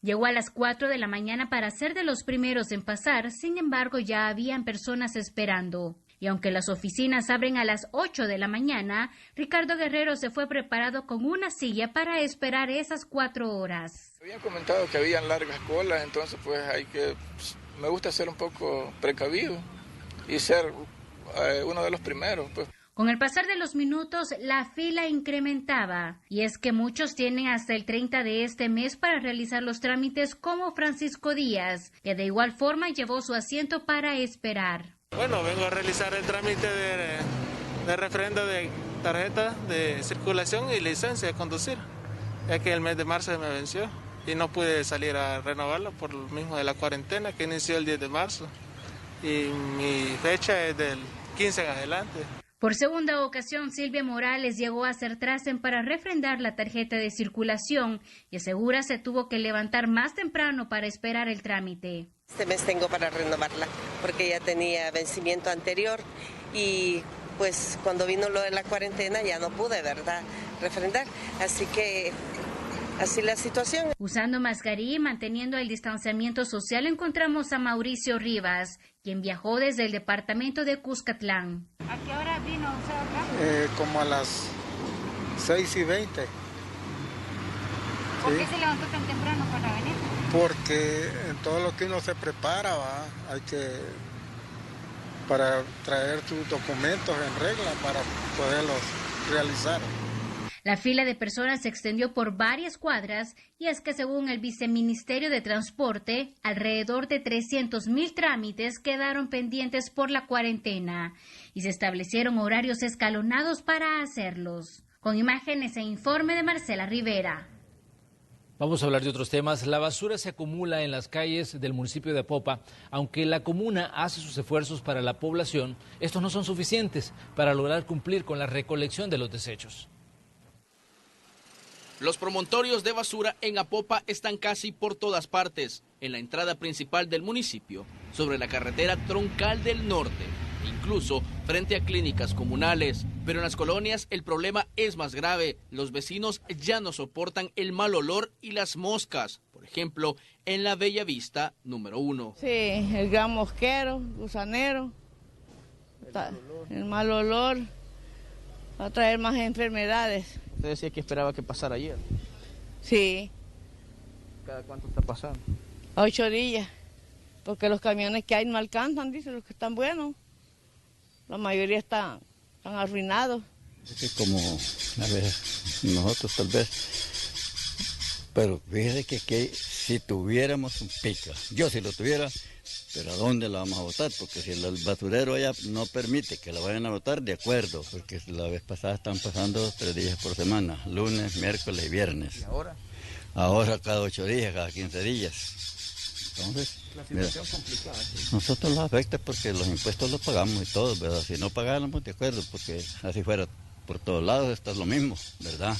S15: Llegó a las 4 de la mañana para ser de los primeros en pasar, sin embargo ya habían personas esperando. Y aunque las oficinas abren a las 8 de la mañana, Ricardo Guerrero se fue preparado con una silla para esperar esas 4 horas.
S23: Habían comentado que habían largas colas, entonces pues me gusta ser un poco precavido y ser uno de los primeros, pues.
S15: Con el pasar de los minutos, la fila incrementaba, y es que muchos tienen hasta el 30 de este mes para realizar los trámites, como Francisco Díaz, que de igual forma llevó su asiento para esperar.
S24: Bueno, vengo a realizar el trámite de referendo de tarjeta de circulación y licencia de conducir, ya que el mes de marzo se me venció y no pude salir a renovarlo por lo mismo de la cuarentena que inició el 10 de marzo, y mi fecha es del 15 en adelante.
S15: Por segunda ocasión, Silvia Morales llegó a Sertrace para refrendar la tarjeta de circulación y asegura se tuvo que levantar más temprano para esperar el trámite.
S25: Este mes tengo para renovarla porque ya tenía vencimiento anterior y pues cuando vino lo de la cuarentena ya no pude, ¿verdad?, refrendar. Así que así la situación.
S15: Usando mascarilla y manteniendo el distanciamiento social encontramos a Mauricio Rivas, quien viajó desde el departamento de Cuscatlán.
S26: ¿A qué hora vino usted acá?
S27: Como a las 6:20.
S26: ¿Por qué se levantó tan temprano para venir?
S27: Porque en todo lo que uno se prepara, hay que para traer sus documentos en regla para poderlos realizar.
S15: La fila de personas se extendió por varias cuadras y es que según el Viceministerio de Transporte, alrededor de 300,000 trámites quedaron pendientes por la cuarentena y se establecieron horarios escalonados para hacerlos. Con imágenes e informe de Marcela Rivera.
S1: Vamos a hablar de otros temas. La basura se acumula en las calles del municipio de Apopa. Aunque la comuna hace sus esfuerzos para la población, estos no son suficientes para lograr cumplir con la recolección de los desechos.
S28: Los promontorios de basura en Apopa están casi por todas partes, en la entrada principal del municipio, sobre la carretera troncal del norte, incluso frente a clínicas comunales. Pero en las colonias el problema es más grave. Los vecinos ya no soportan el mal olor y las moscas. Por ejemplo, en la Bella Vista número 1.
S29: Sí, el gran mosquero, gusanero, el mal olor, va a traer más enfermedades.
S28: Usted decía que esperaba que pasara ayer.
S29: Sí.
S28: ¿Cada cuánto está pasando?
S29: 8 días, porque los camiones que hay no alcanzan, dicen los que están buenos. La mayoría están arruinados.
S30: Es como, a ver, nosotros tal vez, pero fíjese que si tuviéramos un pica, yo si lo tuviera, pero ¿a dónde la vamos a botar? Porque si el basurero allá no permite que la vayan a botar, de acuerdo, porque la vez pasada están pasando 3 días por semana, lunes, miércoles y viernes.
S28: ¿Y ahora?
S30: Ahora cada 8 días, cada 15 días. Entonces,
S4: la situación complicada.
S30: Nosotros nos afecta porque los impuestos los pagamos y todos, ¿verdad? Si no pagáramos, de acuerdo, porque así fuera por todos lados, esto es lo mismo, ¿verdad?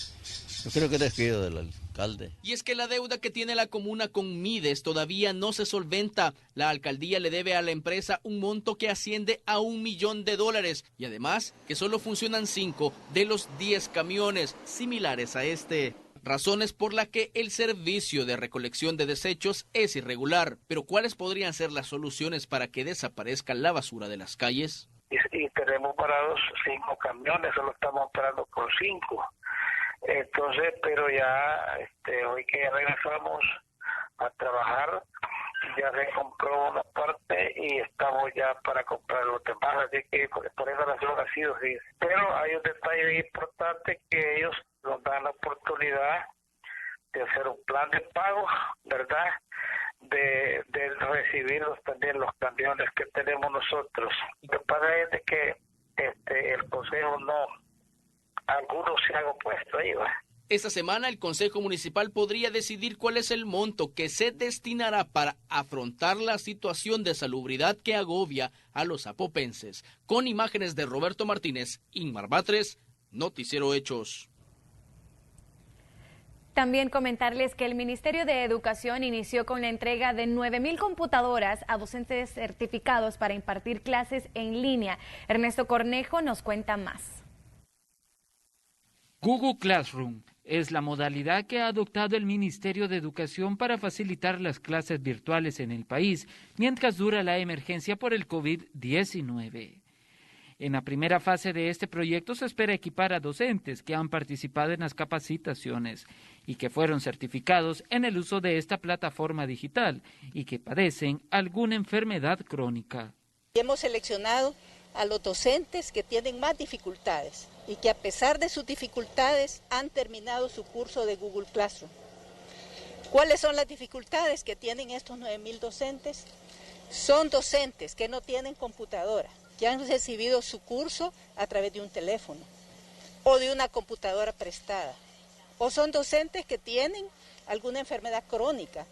S30: Yo creo que es descuido del alcalde.
S28: Y es que la deuda que tiene la comuna con Mides todavía no se solventa. La alcaldía le debe a la empresa un monto que asciende a $1 millón. Y además que solo funcionan 5 de los 10 camiones similares a este. Razones por las que el servicio de recolección de desechos es irregular. Pero ¿cuáles podrían ser las soluciones para que desaparezca la basura de las calles?
S6: Y tenemos parados 5 camiones, solo estamos operando con 5. Entonces, pero ya hoy que ya regresamos a trabajar, ya se compró una parte y estamos ya para comprar los demás, así que por esa razón ha sido así. Pero hay un detalle importante que ellos nos dan la oportunidad de hacer un plan de pago, ¿verdad? De recibirlos también los camiones que tenemos nosotros. Lo que pasa es de que el consejo algunos se han opuesto ahí, ¿va?
S28: Esta semana el Consejo Municipal podría decidir cuál es el monto que se destinará para afrontar la situación de salubridad que agobia a los apopenses. Con imágenes de Roberto Martínez, Inmar Batres, Noticiero Hechos.
S3: También comentarles que el Ministerio de Educación inició con la entrega de 9,000 computadoras a docentes certificados para impartir clases en línea. Ernesto Cornejo nos cuenta más.
S7: Google Classroom es la modalidad que ha adoptado el Ministerio de Educación para facilitar las clases virtuales en el país mientras dura la emergencia por el COVID-19. En la primera fase de este proyecto se espera equipar a docentes que han participado en las capacitaciones y que fueron certificados en el uso de esta plataforma digital y que padecen alguna enfermedad crónica.
S8: Hemos seleccionado a los docentes que tienen más dificultades y que a pesar de sus dificultades han terminado su curso de Google Classroom. ¿Cuáles son las dificultades que tienen estos 9,000 docentes? Son docentes que no tienen computadora, que han recibido su curso a través de un teléfono o de una computadora prestada. O son docentes que tienen alguna enfermedad crónica,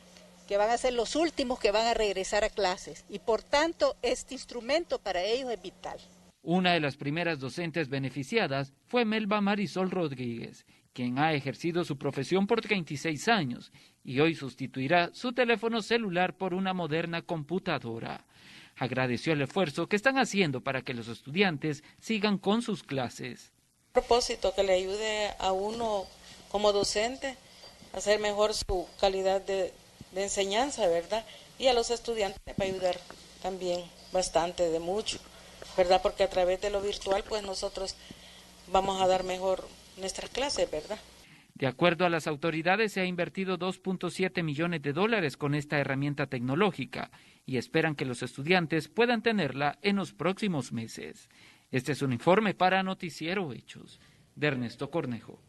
S8: que van a ser los últimos que van a regresar a clases y por tanto este instrumento para ellos es vital.
S7: Una de las primeras docentes beneficiadas fue Melba Marisol Rodríguez, quien ha ejercido su profesión por 36 años y hoy sustituirá su teléfono celular por una moderna computadora. Agradeció el esfuerzo que están haciendo para que los estudiantes sigan con sus clases.
S9: A propósito, que le ayude a uno como docente a hacer mejor su calidad de enseñanza, ¿verdad? Y a los estudiantes va a ayudar también bastante, de mucho, ¿verdad? Porque a través de lo virtual, pues nosotros vamos a dar mejor nuestras clases, ¿verdad?
S7: De acuerdo a las autoridades, se ha invertido $2.7 millones con esta herramienta tecnológica y esperan que los estudiantes puedan tenerla en los próximos meses. Este es un informe para Noticiero Hechos, de Ernesto Cornejo.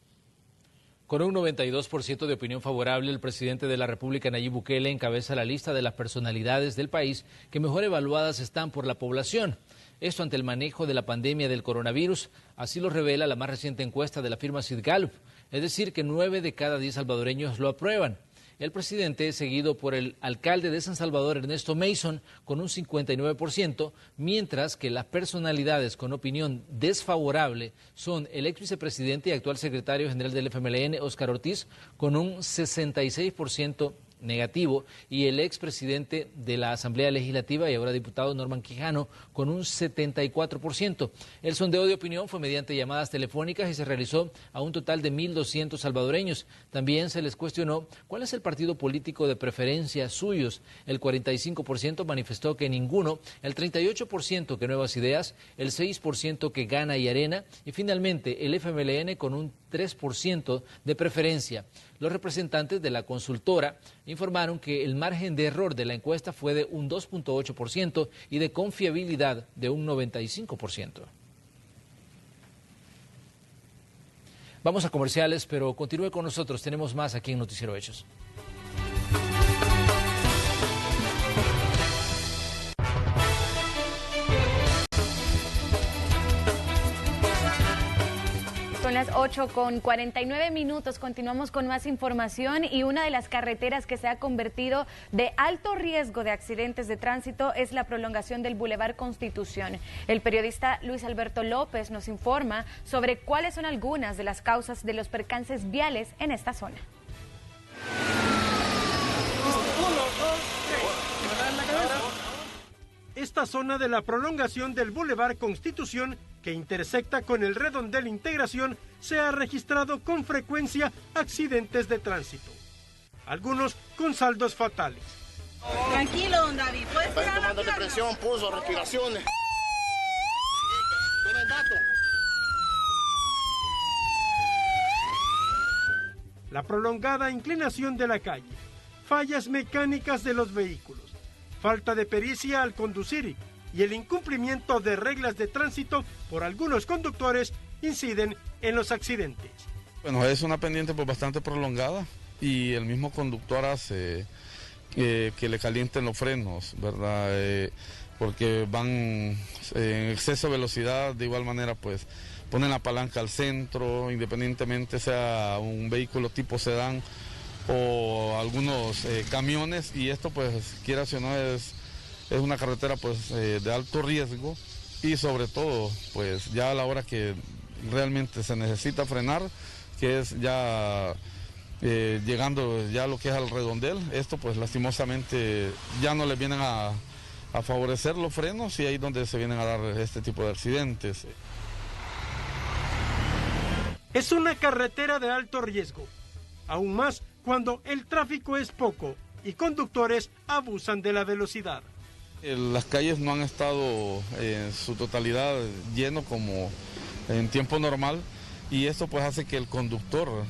S1: Con un 92% de opinión favorable, el presidente de la República, Nayib Bukele, encabeza la lista de las personalidades del país que mejor evaluadas están por la población. Esto ante el manejo de la pandemia del coronavirus, así lo revela la más reciente encuesta de la firma Sid Gallup, es decir, que 9 de cada 10 salvadoreños lo aprueban. El presidente es seguido por el alcalde de San Salvador, Ernesto Mason, con un 59%, mientras que las personalidades con opinión desfavorable son el ex vicepresidente y actual secretario general del FMLN, Óscar Ortiz, con un 66% negativo, y el expresidente de la Asamblea Legislativa y ahora diputado Norman Quijano con un 74%. El sondeo de opinión fue mediante llamadas telefónicas y se realizó a un total de 1.200 salvadoreños. También se les cuestionó cuál es el partido político de preferencia suyos. El 45% manifestó que ninguno, el 38% que Nuevas Ideas, el 6% que Gana y Arena y finalmente el FMLN con un 3% de preferencia. Los representantes de la consultora informaron que el margen de error de la encuesta fue de un 2.8% y de confiabilidad de un 95%. Vamos a comerciales, pero continúe con nosotros. Tenemos más aquí en Noticiero Hechos.
S3: Son las 8:49. Continuamos con más información y una de las carreteras que se ha convertido de alto riesgo de accidentes de tránsito es la prolongación del Boulevard Constitución. El periodista Luis Alberto López nos informa sobre cuáles son algunas de las causas de los percances viales en esta zona.
S4: Esta zona de la prolongación del Boulevard Constitución, que intersecta con el redondel Integración, se ha registrado con frecuencia accidentes de tránsito, algunos con saldos fatales.
S10: Tranquilo, don David. ¿Puedes
S11: tirar tomando presión, pulso, respiraciones. ¿Tienen datos?
S4: La prolongada inclinación de la calle, fallas mecánicas de los vehículos, falta de pericia al conducir y el incumplimiento de reglas de tránsito por algunos conductores inciden en los accidentes.
S12: Bueno, es una pendiente pues bastante prolongada y el mismo conductor hace que le calienten los frenos, ¿verdad? Porque van en exceso de velocidad, de igual manera pues ponen la palanca al centro, independientemente sea un vehículo tipo sedán o algunos camiones, y esto pues quiera o no es una carretera pues de alto riesgo, y sobre todo pues ya a la hora que realmente se necesita frenar, que es ya llegando ya lo que es al redondel, esto pues lastimosamente ya no les vienen a favorecer los frenos, y ahí es donde se vienen a dar este tipo de accidentes.
S4: Es una carretera de alto riesgo, aún más cuando el tráfico es poco y conductores abusan de la velocidad.
S12: Las calles no han estado en su totalidad lleno como en tiempo normal, y esto pues hace que el conductor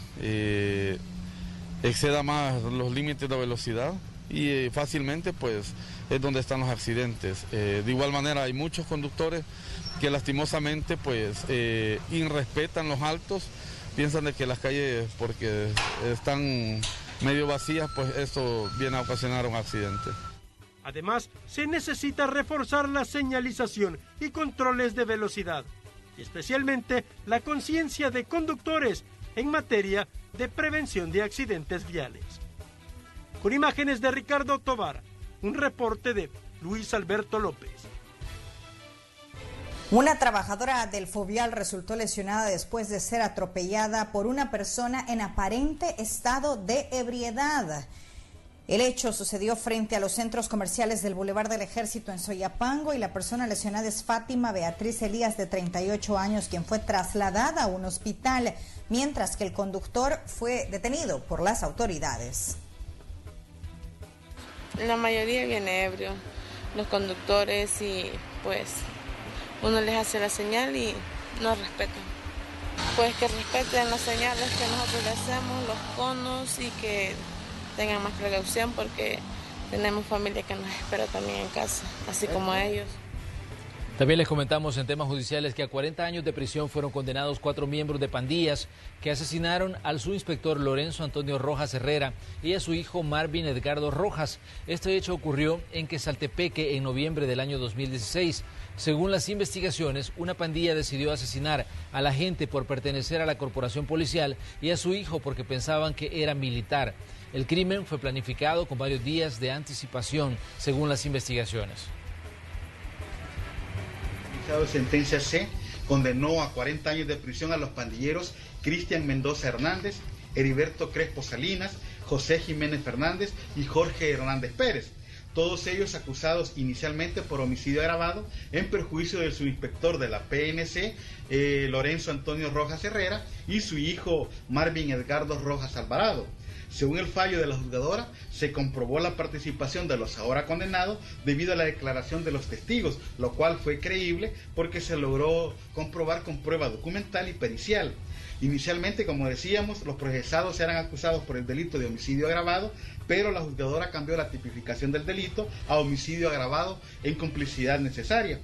S12: exceda más los límites de velocidad, y fácilmente pues es donde están los accidentes. De igual manera hay muchos conductores que lastimosamente pues irrespetan los altos, piensan de que las calles, porque están medio vacías, pues esto viene a ocasionar un accidente.
S4: Además, se necesita reforzar la señalización y controles de velocidad, y especialmente la conciencia de conductores en materia de prevención de accidentes viales. Con imágenes de Ricardo Tovar, un reporte de Luis Alberto López.
S5: Una trabajadora del Fovial resultó lesionada después de ser atropellada por una persona en aparente estado de ebriedad. El hecho sucedió frente a los centros comerciales del Boulevard del Ejército en Soyapango, y la persona lesionada es Fátima Beatriz Elías, de 38 años, quien fue trasladada a un hospital, mientras que el conductor fue detenido por las autoridades.
S13: La mayoría viene ebrio, los conductores, y pues uno les hace la señal y no respetan. Pues que respeten las señales que nosotros le hacemos, los conos, y que tengan más precaución, porque tenemos familia que nos espera también en casa, así como ellos.
S1: También les comentamos en temas judiciales que a 40 años de prisión fueron condenados 4 miembros de pandillas que asesinaron al subinspector Lorenzo Antonio Rojas Herrera y a su hijo Marvin Edgardo Rojas. Este hecho ocurrió en Quesaltepeque en noviembre del año 2016. Según las investigaciones, una pandilla decidió asesinar a la gente por pertenecer a la corporación policial y a su hijo porque pensaban que era militar. El crimen fue planificado con varios días de anticipación, según las investigaciones.
S14: Sentencia C condenó a 40 años de prisión a los pandilleros Cristian Mendoza Hernández, Heriberto Crespo Salinas, José Jiménez Fernández y Jorge Hernández Pérez, todos ellos acusados inicialmente por homicidio agravado en perjuicio del subinspector de la PNC, Lorenzo Antonio Rojas Herrera, y su hijo Marvin Edgardo Rojas Alvarado. Según el fallo de la juzgadora, se comprobó la participación de los ahora condenados debido a la declaración de los testigos, lo cual fue creíble porque se logró comprobar con prueba documental y pericial. Inicialmente, como decíamos, los procesados eran acusados por el delito de homicidio agravado, pero la juzgadora cambió la tipificación del delito a homicidio agravado en complicidad necesaria.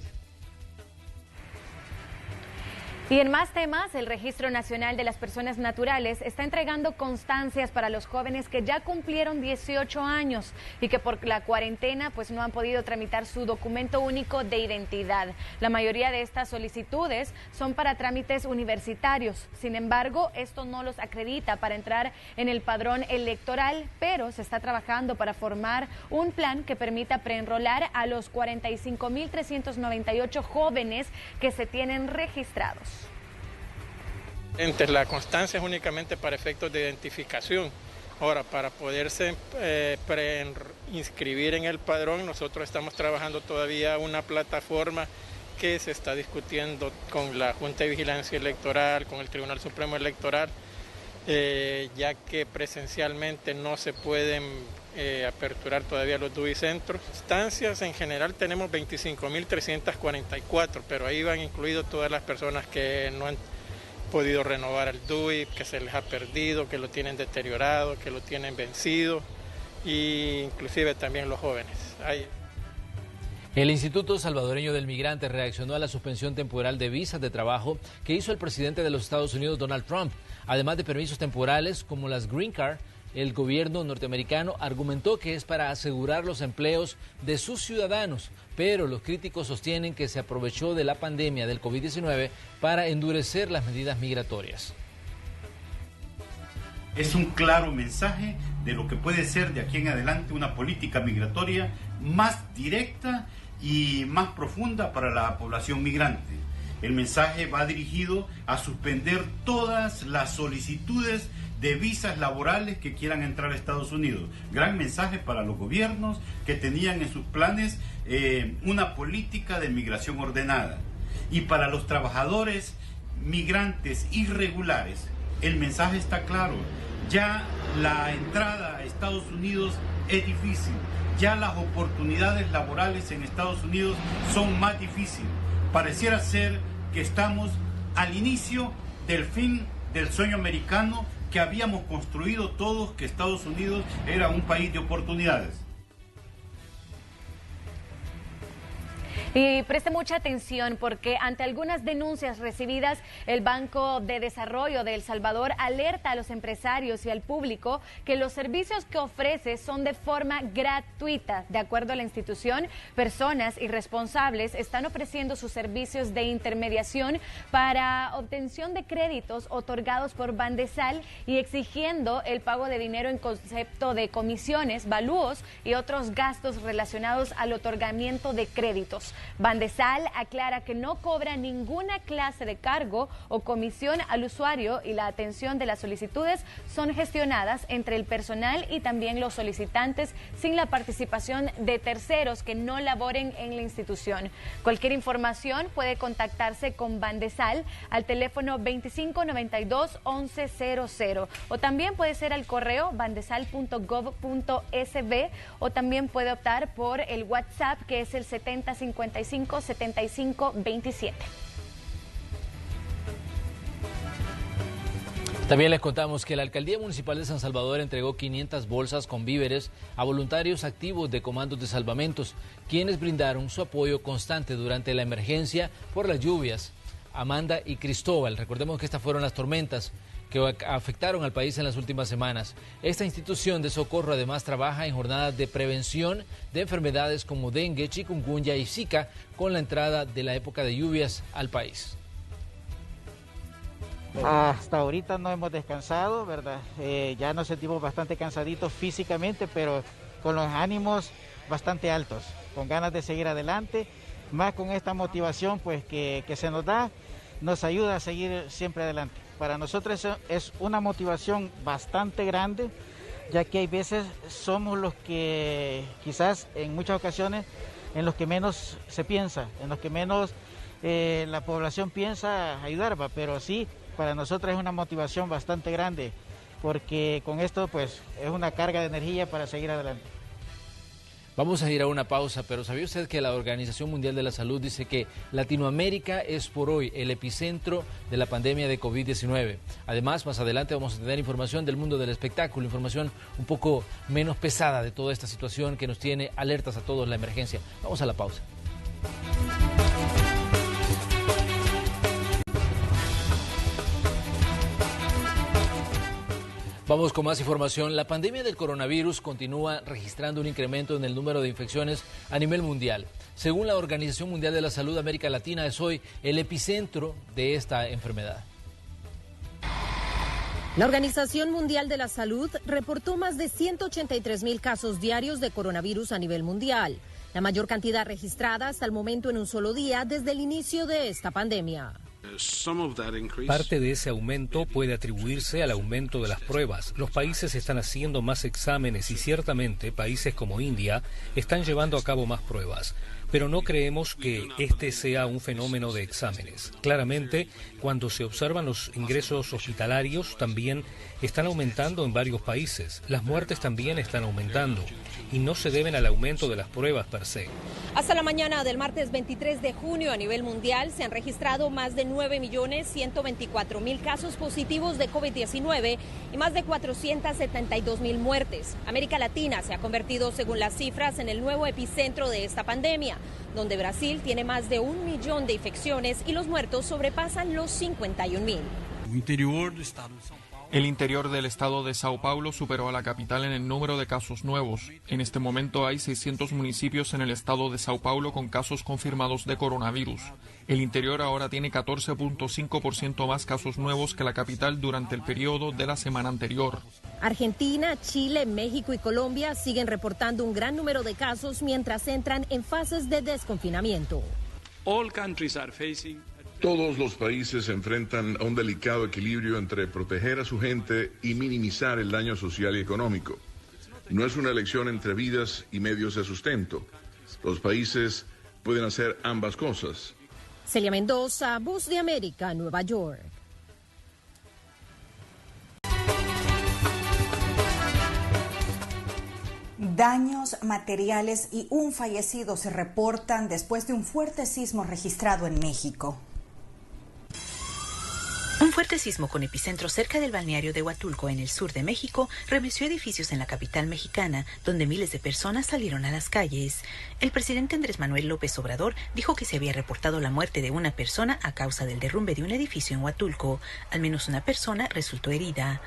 S3: Y en más temas, el Registro Nacional de las Personas Naturales está entregando constancias para los jóvenes que ya cumplieron 18 años y que por la cuarentena pues no han podido tramitar su documento único de identidad. La mayoría de estas solicitudes son para trámites universitarios. Sin embargo, esto no los acredita para entrar en el padrón electoral, pero se está trabajando para formar un plan que permita preenrolar a los 45.398 jóvenes que se tienen registrados.
S2: La constancia es únicamente para efectos de identificación. Ahora, para poderse inscribir en el padrón, nosotros estamos trabajando todavía una plataforma que se está discutiendo con la Junta de Vigilancia Electoral, con el Tribunal Supremo Electoral, ya que presencialmente no se pueden aperturar todavía los DUI centros. Instancias en general tenemos 25.344, pero ahí van incluidos todas las personas que no han podido renovar el DUI, que se les ha perdido, que lo tienen deteriorado, que lo tienen vencido, e inclusive también los jóvenes.
S1: El Instituto Salvadoreño del Migrante reaccionó a la suspensión temporal de visas de trabajo que hizo el presidente de los Estados Unidos, Donald Trump. Además de permisos temporales como las Green Card, el gobierno norteamericano argumentó que es para asegurar los empleos de sus ciudadanos, pero los críticos sostienen que se aprovechó de la pandemia del COVID-19 para endurecer las medidas migratorias.
S16: Es un claro mensaje de lo que puede ser de aquí en adelante una política migratoria más directa y más profunda para la población migrante. El mensaje va dirigido a suspender todas las solicitudes de visas laborales que quieran entrar a Estados Unidos. Gran mensaje para los gobiernos que tenían en sus planes una política de migración ordenada. Y para los trabajadores migrantes irregulares, el mensaje está claro. Ya la entrada a Estados Unidos es difícil. Ya las oportunidades laborales en Estados Unidos son más difíciles. Pareciera ser que estamos al inicio del fin del sueño americano que habíamos construido todos, que Estados Unidos era un país de oportunidades.
S3: Y preste mucha atención porque ante algunas denuncias recibidas, el Banco de Desarrollo de El Salvador alerta a los empresarios y al público que los servicios que ofrece son de forma gratuita. De acuerdo a la institución, personas irresponsables están ofreciendo sus servicios de intermediación para obtención de créditos otorgados por Bandesal y exigiendo el pago de dinero en concepto de comisiones, valúos y otros gastos relacionados al otorgamiento de créditos. Bandesal aclara que no cobra ninguna clase de cargo o comisión al usuario y la atención de las solicitudes son gestionadas entre el personal y también los solicitantes sin la participación de terceros que no laboren en la institución. Cualquier información puede contactarse con Bandesal al teléfono 2592-1100 o también puede ser al correo bandesal.gov.sb o también puede optar por el WhatsApp que es el 7055-7527.
S1: También les contamos que la Alcaldía Municipal de San Salvador entregó 500 bolsas con víveres a voluntarios activos de comandos de salvamentos, quienes brindaron su apoyo constante durante la emergencia por las lluvias. Amanda y Cristóbal, recordemos que estas fueron las tormentas que afectaron al país en las últimas semanas. Esta institución de socorro además trabaja en jornadas de prevención de enfermedades como dengue, chikungunya y zika con la entrada de la época de lluvias al país.
S17: Hasta ahorita no hemos descansado, ¿verdad? Ya nos sentimos bastante cansaditos físicamente, pero con los ánimos bastante altos, con ganas de seguir adelante, más con esta motivación pues que se nos da, nos ayuda a seguir siempre adelante. Para nosotros es una motivación bastante grande, ya que hay veces somos los que quizás en muchas ocasiones en los que menos se piensa, en los que menos la población piensa ayudar, pero sí, para nosotros es una motivación bastante grande, porque con esto pues es una carga de energía para seguir adelante.
S1: Vamos a ir a una pausa, pero ¿sabía usted que la Organización Mundial de la Salud dice que Latinoamérica es por hoy el epicentro de la pandemia de COVID-19? Además, más adelante vamos a tener información del mundo del espectáculo, información un poco menos pesada de toda esta situación que nos tiene alertas a todos la emergencia. Vamos a la pausa. Vamos con más información. La pandemia del coronavirus continúa registrando un incremento en el número de infecciones a nivel mundial. Según la Organización Mundial de la Salud, América Latina es hoy el epicentro de esta enfermedad.
S18: La Organización Mundial de la Salud reportó más de 183,000 casos diarios de coronavirus a nivel mundial, la mayor cantidad registrada hasta el momento en un solo día desde el inicio de esta pandemia.
S19: Parte de ese aumento puede atribuirse al aumento de las pruebas. Los países están haciendo más exámenes y ciertamente países como India están llevando a cabo más pruebas. Pero no creemos que este sea un fenómeno de exámenes. Claramente, cuando se observan los ingresos hospitalarios, también están aumentando en varios países. Las muertes también están aumentando y no se deben al aumento de las pruebas per se.
S18: Hasta la mañana del martes 23 de junio a nivel mundial se han registrado más de 9.124.000 casos positivos de COVID-19 y más de 472,000 muertes. América Latina se ha convertido, según las cifras, en el nuevo epicentro de esta pandemia, donde Brasil tiene más de 1 millón de infecciones y los muertos sobrepasan los 51,000.
S20: El interior del estado de Sao Paulo superó a la capital en el número de casos nuevos. En este momento hay 600 municipios en el estado de Sao Paulo con casos confirmados de coronavirus. El interior ahora tiene 14.5% más casos nuevos que la capital durante el periodo de la semana anterior.
S18: Argentina, Chile, México y Colombia siguen reportando un gran número de casos mientras entran en fases de desconfinamiento.
S21: Todos los países se enfrentan a un delicado equilibrio entre proteger a su gente y minimizar el daño social y económico. No es una elección entre vidas y medios de sustento. Los países pueden hacer ambas cosas.
S18: Celia Mendoza, Voz de América, Nueva York.
S5: Daños materiales y un fallecido se reportan después de un fuerte sismo registrado en México.
S22: Un fuerte sismo con epicentro cerca del balneario de Huatulco, en el sur de México, remeció edificios en la capital mexicana, donde miles de personas salieron a las calles. El presidente Andrés Manuel López Obrador dijo que se había reportado la muerte de una persona a causa del derrumbe de un edificio en Huatulco. Al menos una persona resultó herida.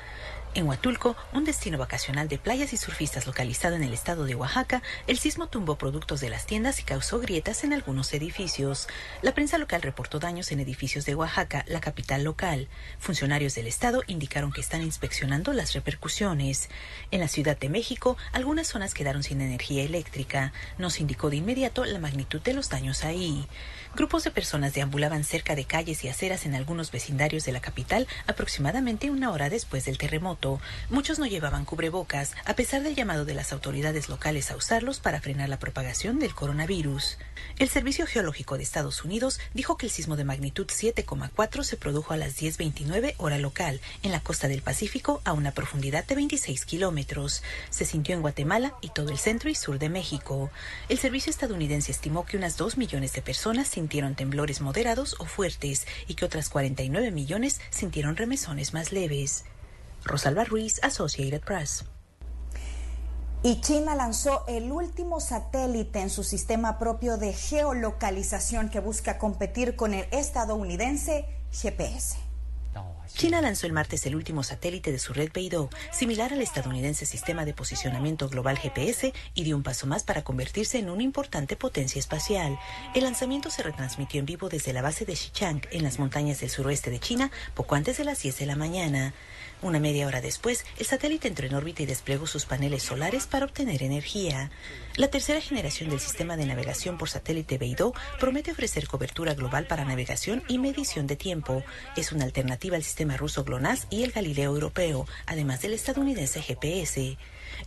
S22: En Huatulco, un destino vacacional de playas y surfistas localizado en el estado de Oaxaca, el sismo tumbó productos de las tiendas y causó grietas en algunos edificios. La prensa local reportó daños en edificios de Oaxaca, la capital local. Funcionarios del estado indicaron que están inspeccionando las repercusiones. En la Ciudad de México, algunas zonas quedaron sin energía eléctrica. No se indicó de inmediato la magnitud de los daños ahí. Grupos de personas deambulaban cerca de calles y aceras en algunos vecindarios de la capital aproximadamente una hora después del terremoto. Muchos no llevaban cubrebocas, a pesar del llamado de las autoridades locales a usarlos para frenar la propagación del coronavirus. El Servicio Geológico de Estados Unidos dijo que el sismo de magnitud 7,4 se produjo a las 10:29 hora local, en la costa del Pacífico, a una profundidad de 26 kilómetros. Se sintió en Guatemala y todo el centro y sur de México. El servicio estadounidense estimó que unas 2 millones de personas sintieron temblores moderados o fuertes y que otras 49 millones sintieron remesones más leves. Rosalba Ruiz, Associated Press.
S5: Y China lanzó el último satélite en su sistema propio de geolocalización que busca competir con el estadounidense GPS.
S22: China lanzó el martes el último satélite de su red Beidou, similar al estadounidense Sistema de Posicionamiento Global GPS, y dio un paso más para convertirse en una importante potencia espacial. El lanzamiento se retransmitió en vivo desde la base de Xichang, en las montañas del suroeste de China, poco antes de las 10 de la mañana. Una media hora después, el satélite entró en órbita y desplegó sus paneles solares para obtener energía. La tercera generación del sistema de navegación por satélite Beidou promete ofrecer cobertura global para navegación y medición de tiempo. Es una alternativa al sistema ruso GLONASS y el Galileo europeo, además del estadounidense GPS.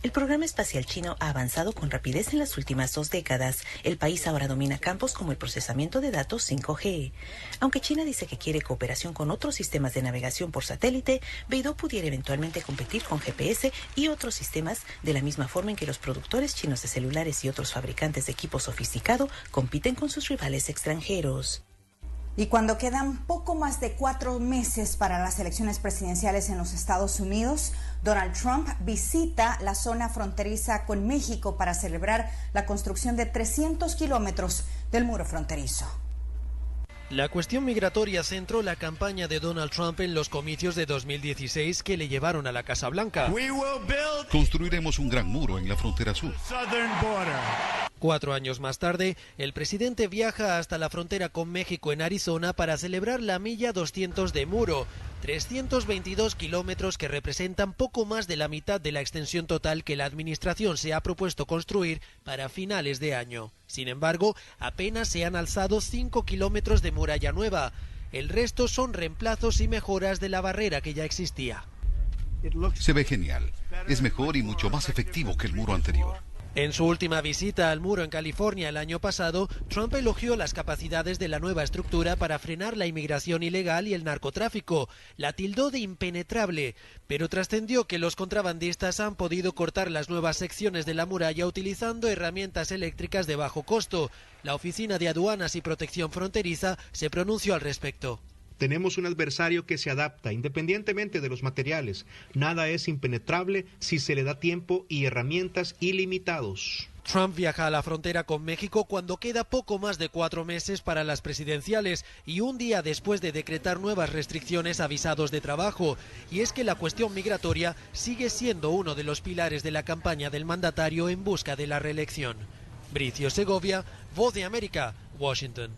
S22: El programa espacial chino ha avanzado con rapidez en las últimas 2 décadas. El país ahora domina campos como el procesamiento de datos 5G. Aunque China dice que quiere cooperación con otros sistemas de navegación por satélite, Beidou pudiera eventualmente competir con GPS y otros sistemas de la misma forma en que los productores chinos de celulares y otros fabricantes de equipo sofisticado compiten con sus rivales extranjeros.
S5: Y cuando quedan poco más de 4 meses para las elecciones presidenciales en los Estados Unidos, Donald Trump visita la zona fronteriza con México para celebrar la construcción de 300 kilómetros del muro fronterizo.
S6: La cuestión migratoria centró la campaña de Donald Trump en los comicios de 2016 que le llevaron a la Casa Blanca.
S15: Construiremos un gran muro en la frontera sur.
S6: 4 años más tarde, el presidente viaja hasta la frontera con México en Arizona para celebrar la milla 200 de muro, 322 kilómetros que representan poco más de la mitad de la extensión total que la administración se ha propuesto construir para finales de año. Sin embargo, apenas se han alzado 5 kilómetros de muralla nueva. El resto son reemplazos y mejoras de la barrera que ya existía.
S15: Se ve genial. Es mejor y mucho más efectivo que el muro anterior.
S6: En su última visita al muro en California el año pasado, Trump elogió las capacidades de la nueva estructura para frenar la inmigración ilegal y el narcotráfico. La tildó de impenetrable, pero trascendió que los contrabandistas han podido cortar las nuevas secciones de la muralla utilizando herramientas eléctricas de bajo costo. La Oficina de Aduanas y Protección Fronteriza se pronunció al respecto.
S23: Tenemos un adversario que se adapta independientemente de los materiales. Nada es impenetrable si se le da tiempo y herramientas ilimitados.
S6: Trump viaja a la frontera con México cuando queda poco más de 4 meses para las presidenciales y un día después de decretar nuevas restricciones a visados de trabajo. Y es que la cuestión migratoria sigue siendo uno de los pilares de la campaña del mandatario en busca de la reelección. Bricio Segovia, Voz de América, Washington.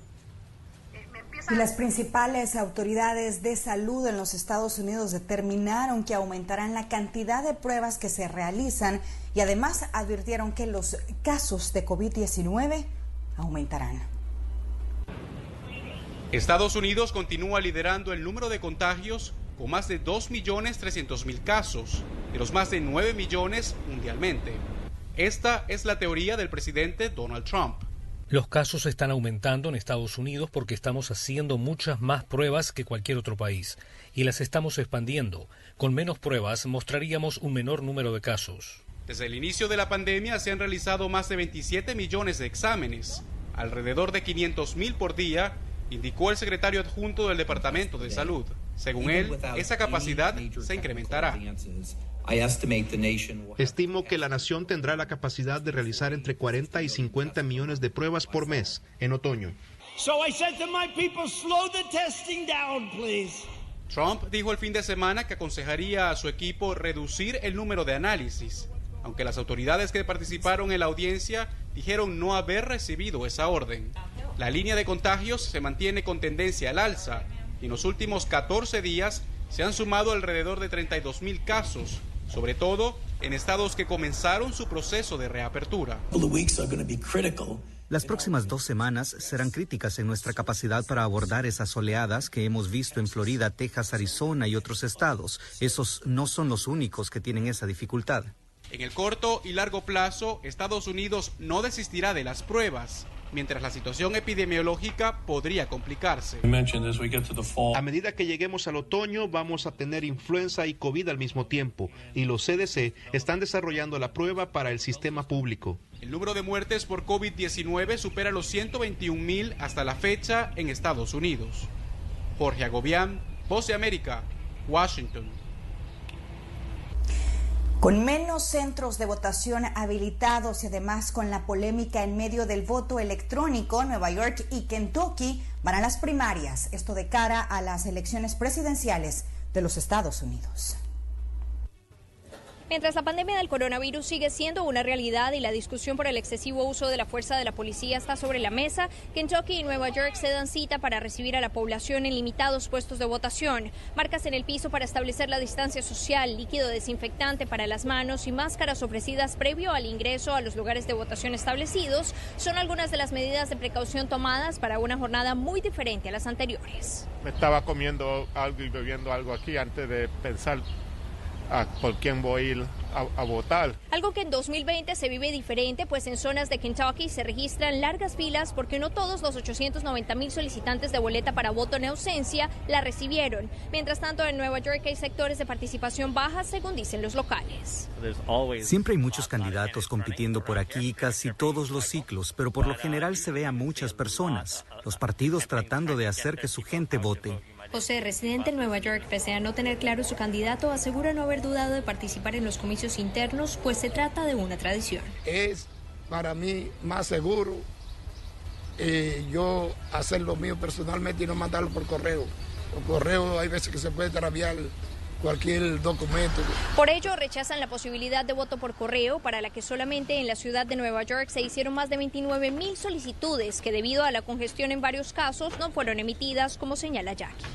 S5: Y las principales autoridades de salud en los Estados Unidos determinaron que aumentarán la cantidad de pruebas que se realizan y además advirtieron que los casos de COVID-19 aumentarán.
S24: Estados Unidos continúa liderando el número de contagios con más de 2.300.000 casos, de los más de 9 millones mundialmente. Esta es la teoría del presidente Donald Trump.
S19: Los casos están aumentando en Estados Unidos porque estamos haciendo muchas más pruebas que cualquier otro país y las estamos expandiendo. Con menos pruebas mostraríamos un menor número de casos.
S24: Desde el inicio de la pandemia se han realizado más de 27 millones de exámenes, alrededor de 500.000 por día, indicó el secretario adjunto del Departamento de Salud. Según él, esa capacidad se incrementará.
S23: Estimo que la nación tendrá la capacidad de realizar entre 40 y 50 millones de pruebas por mes en otoño.
S24: Trump dijo el fin de semana que aconsejaría a su equipo reducir el número de análisis, aunque las autoridades que participaron en la audiencia dijeron no haber recibido esa orden. La línea de contagios se mantiene con tendencia al alza y en los últimos 14 días se han sumado alrededor de 32.000 casos, sobre todo en estados que comenzaron su proceso de reapertura.
S25: Las próximas 2 semanas serán críticas en nuestra capacidad para abordar esas oleadas que hemos visto en Florida, Texas, Arizona y otros estados. Esos no son los únicos que tienen esa dificultad.
S24: En el corto y largo plazo, Estados Unidos no desistirá de las pruebas, mientras la situación epidemiológica podría complicarse.
S23: A medida que lleguemos al otoño, vamos a tener influenza y COVID al mismo tiempo, y los CDC están desarrollando la prueba para el sistema público.
S24: El número de muertes por COVID-19 supera los 121.000 hasta la fecha en Estados Unidos. Jorge Agobián, Voz de América, Washington.
S5: Con menos centros de votación habilitados y además con la polémica en medio del voto electrónico, Nueva York y Kentucky van a las primarias, esto de cara a las elecciones presidenciales de los Estados Unidos.
S18: Mientras la pandemia del coronavirus sigue siendo una realidad y la discusión por el excesivo uso de la fuerza de la policía está sobre la mesa, Kentucky y Nueva York se dan cita para recibir a la población en limitados puestos de votación, marcas en el piso para establecer la distancia social, líquido desinfectante para las manos y máscaras ofrecidas previo al ingreso a los lugares de votación establecidos son algunas de las medidas de precaución tomadas para una jornada muy diferente a las anteriores.
S26: Me estaba comiendo algo y bebiendo algo aquí antes de pensar por quién voy a ir a votar.
S18: Algo que en 2020 se vive diferente, pues en zonas de Kentucky se registran largas filas porque no todos los 890,000 solicitantes de boleta para voto en ausencia la recibieron. Mientras tanto, en Nueva York hay sectores de participación baja, según dicen los locales.
S25: Siempre hay muchos candidatos compitiendo por aquí casi todos los ciclos, pero por lo general se ve a muchas personas, los partidos tratando de hacer que su gente vote.
S18: José, residente en Nueva York, pese a no tener claro su candidato, asegura no haber dudado de participar en los comicios internos, pues se trata de una tradición.
S11: Es para mí más seguro
S4: yo hacer lo mío personalmente y no mandarlo por correo. Por correo hay veces que se puede extraviar cualquier documento.
S18: Por ello, rechazan la posibilidad de voto por correo, para la que solamente en la ciudad de Nueva York se hicieron más de 29,000 solicitudes que, debido a la congestión en varios casos, no fueron emitidas, como señala Jackie.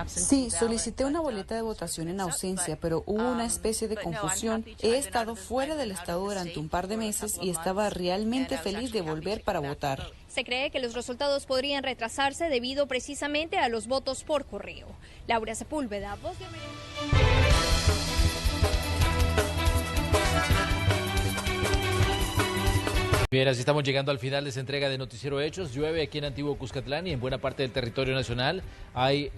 S7: Sí, solicité una boleta de votación en ausencia, pero hubo una especie de confusión. He estado fuera del estado durante un par de meses y estaba realmente feliz de volver para votar.
S18: Se cree que los resultados podrían retrasarse debido precisamente a los votos por correo. Laura Sepúlveda, Voz de América.
S1: Bien, así estamos llegando al final de esta entrega de Noticiero Hechos. Llueve aquí en Antiguo Cuscatlán y en buena parte del territorio nacional. Hay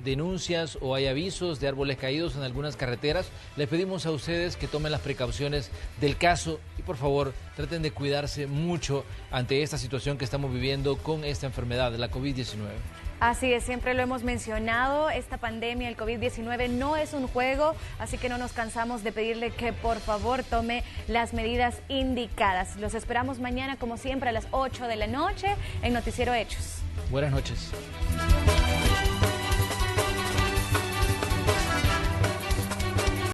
S1: denuncias o hay avisos de árboles caídos en algunas carreteras. Les pedimos a ustedes que tomen las precauciones del caso y por favor traten de cuidarse mucho ante esta situación que estamos viviendo con esta enfermedad, la COVID-19.
S3: Así es, siempre lo hemos mencionado, esta pandemia, el COVID-19 no es un juego, así que no nos cansamos de pedirle que por favor tome las medidas indicadas. Los esperamos mañana como siempre a las 8 de la noche en Noticiero Hechos.
S1: Buenas noches.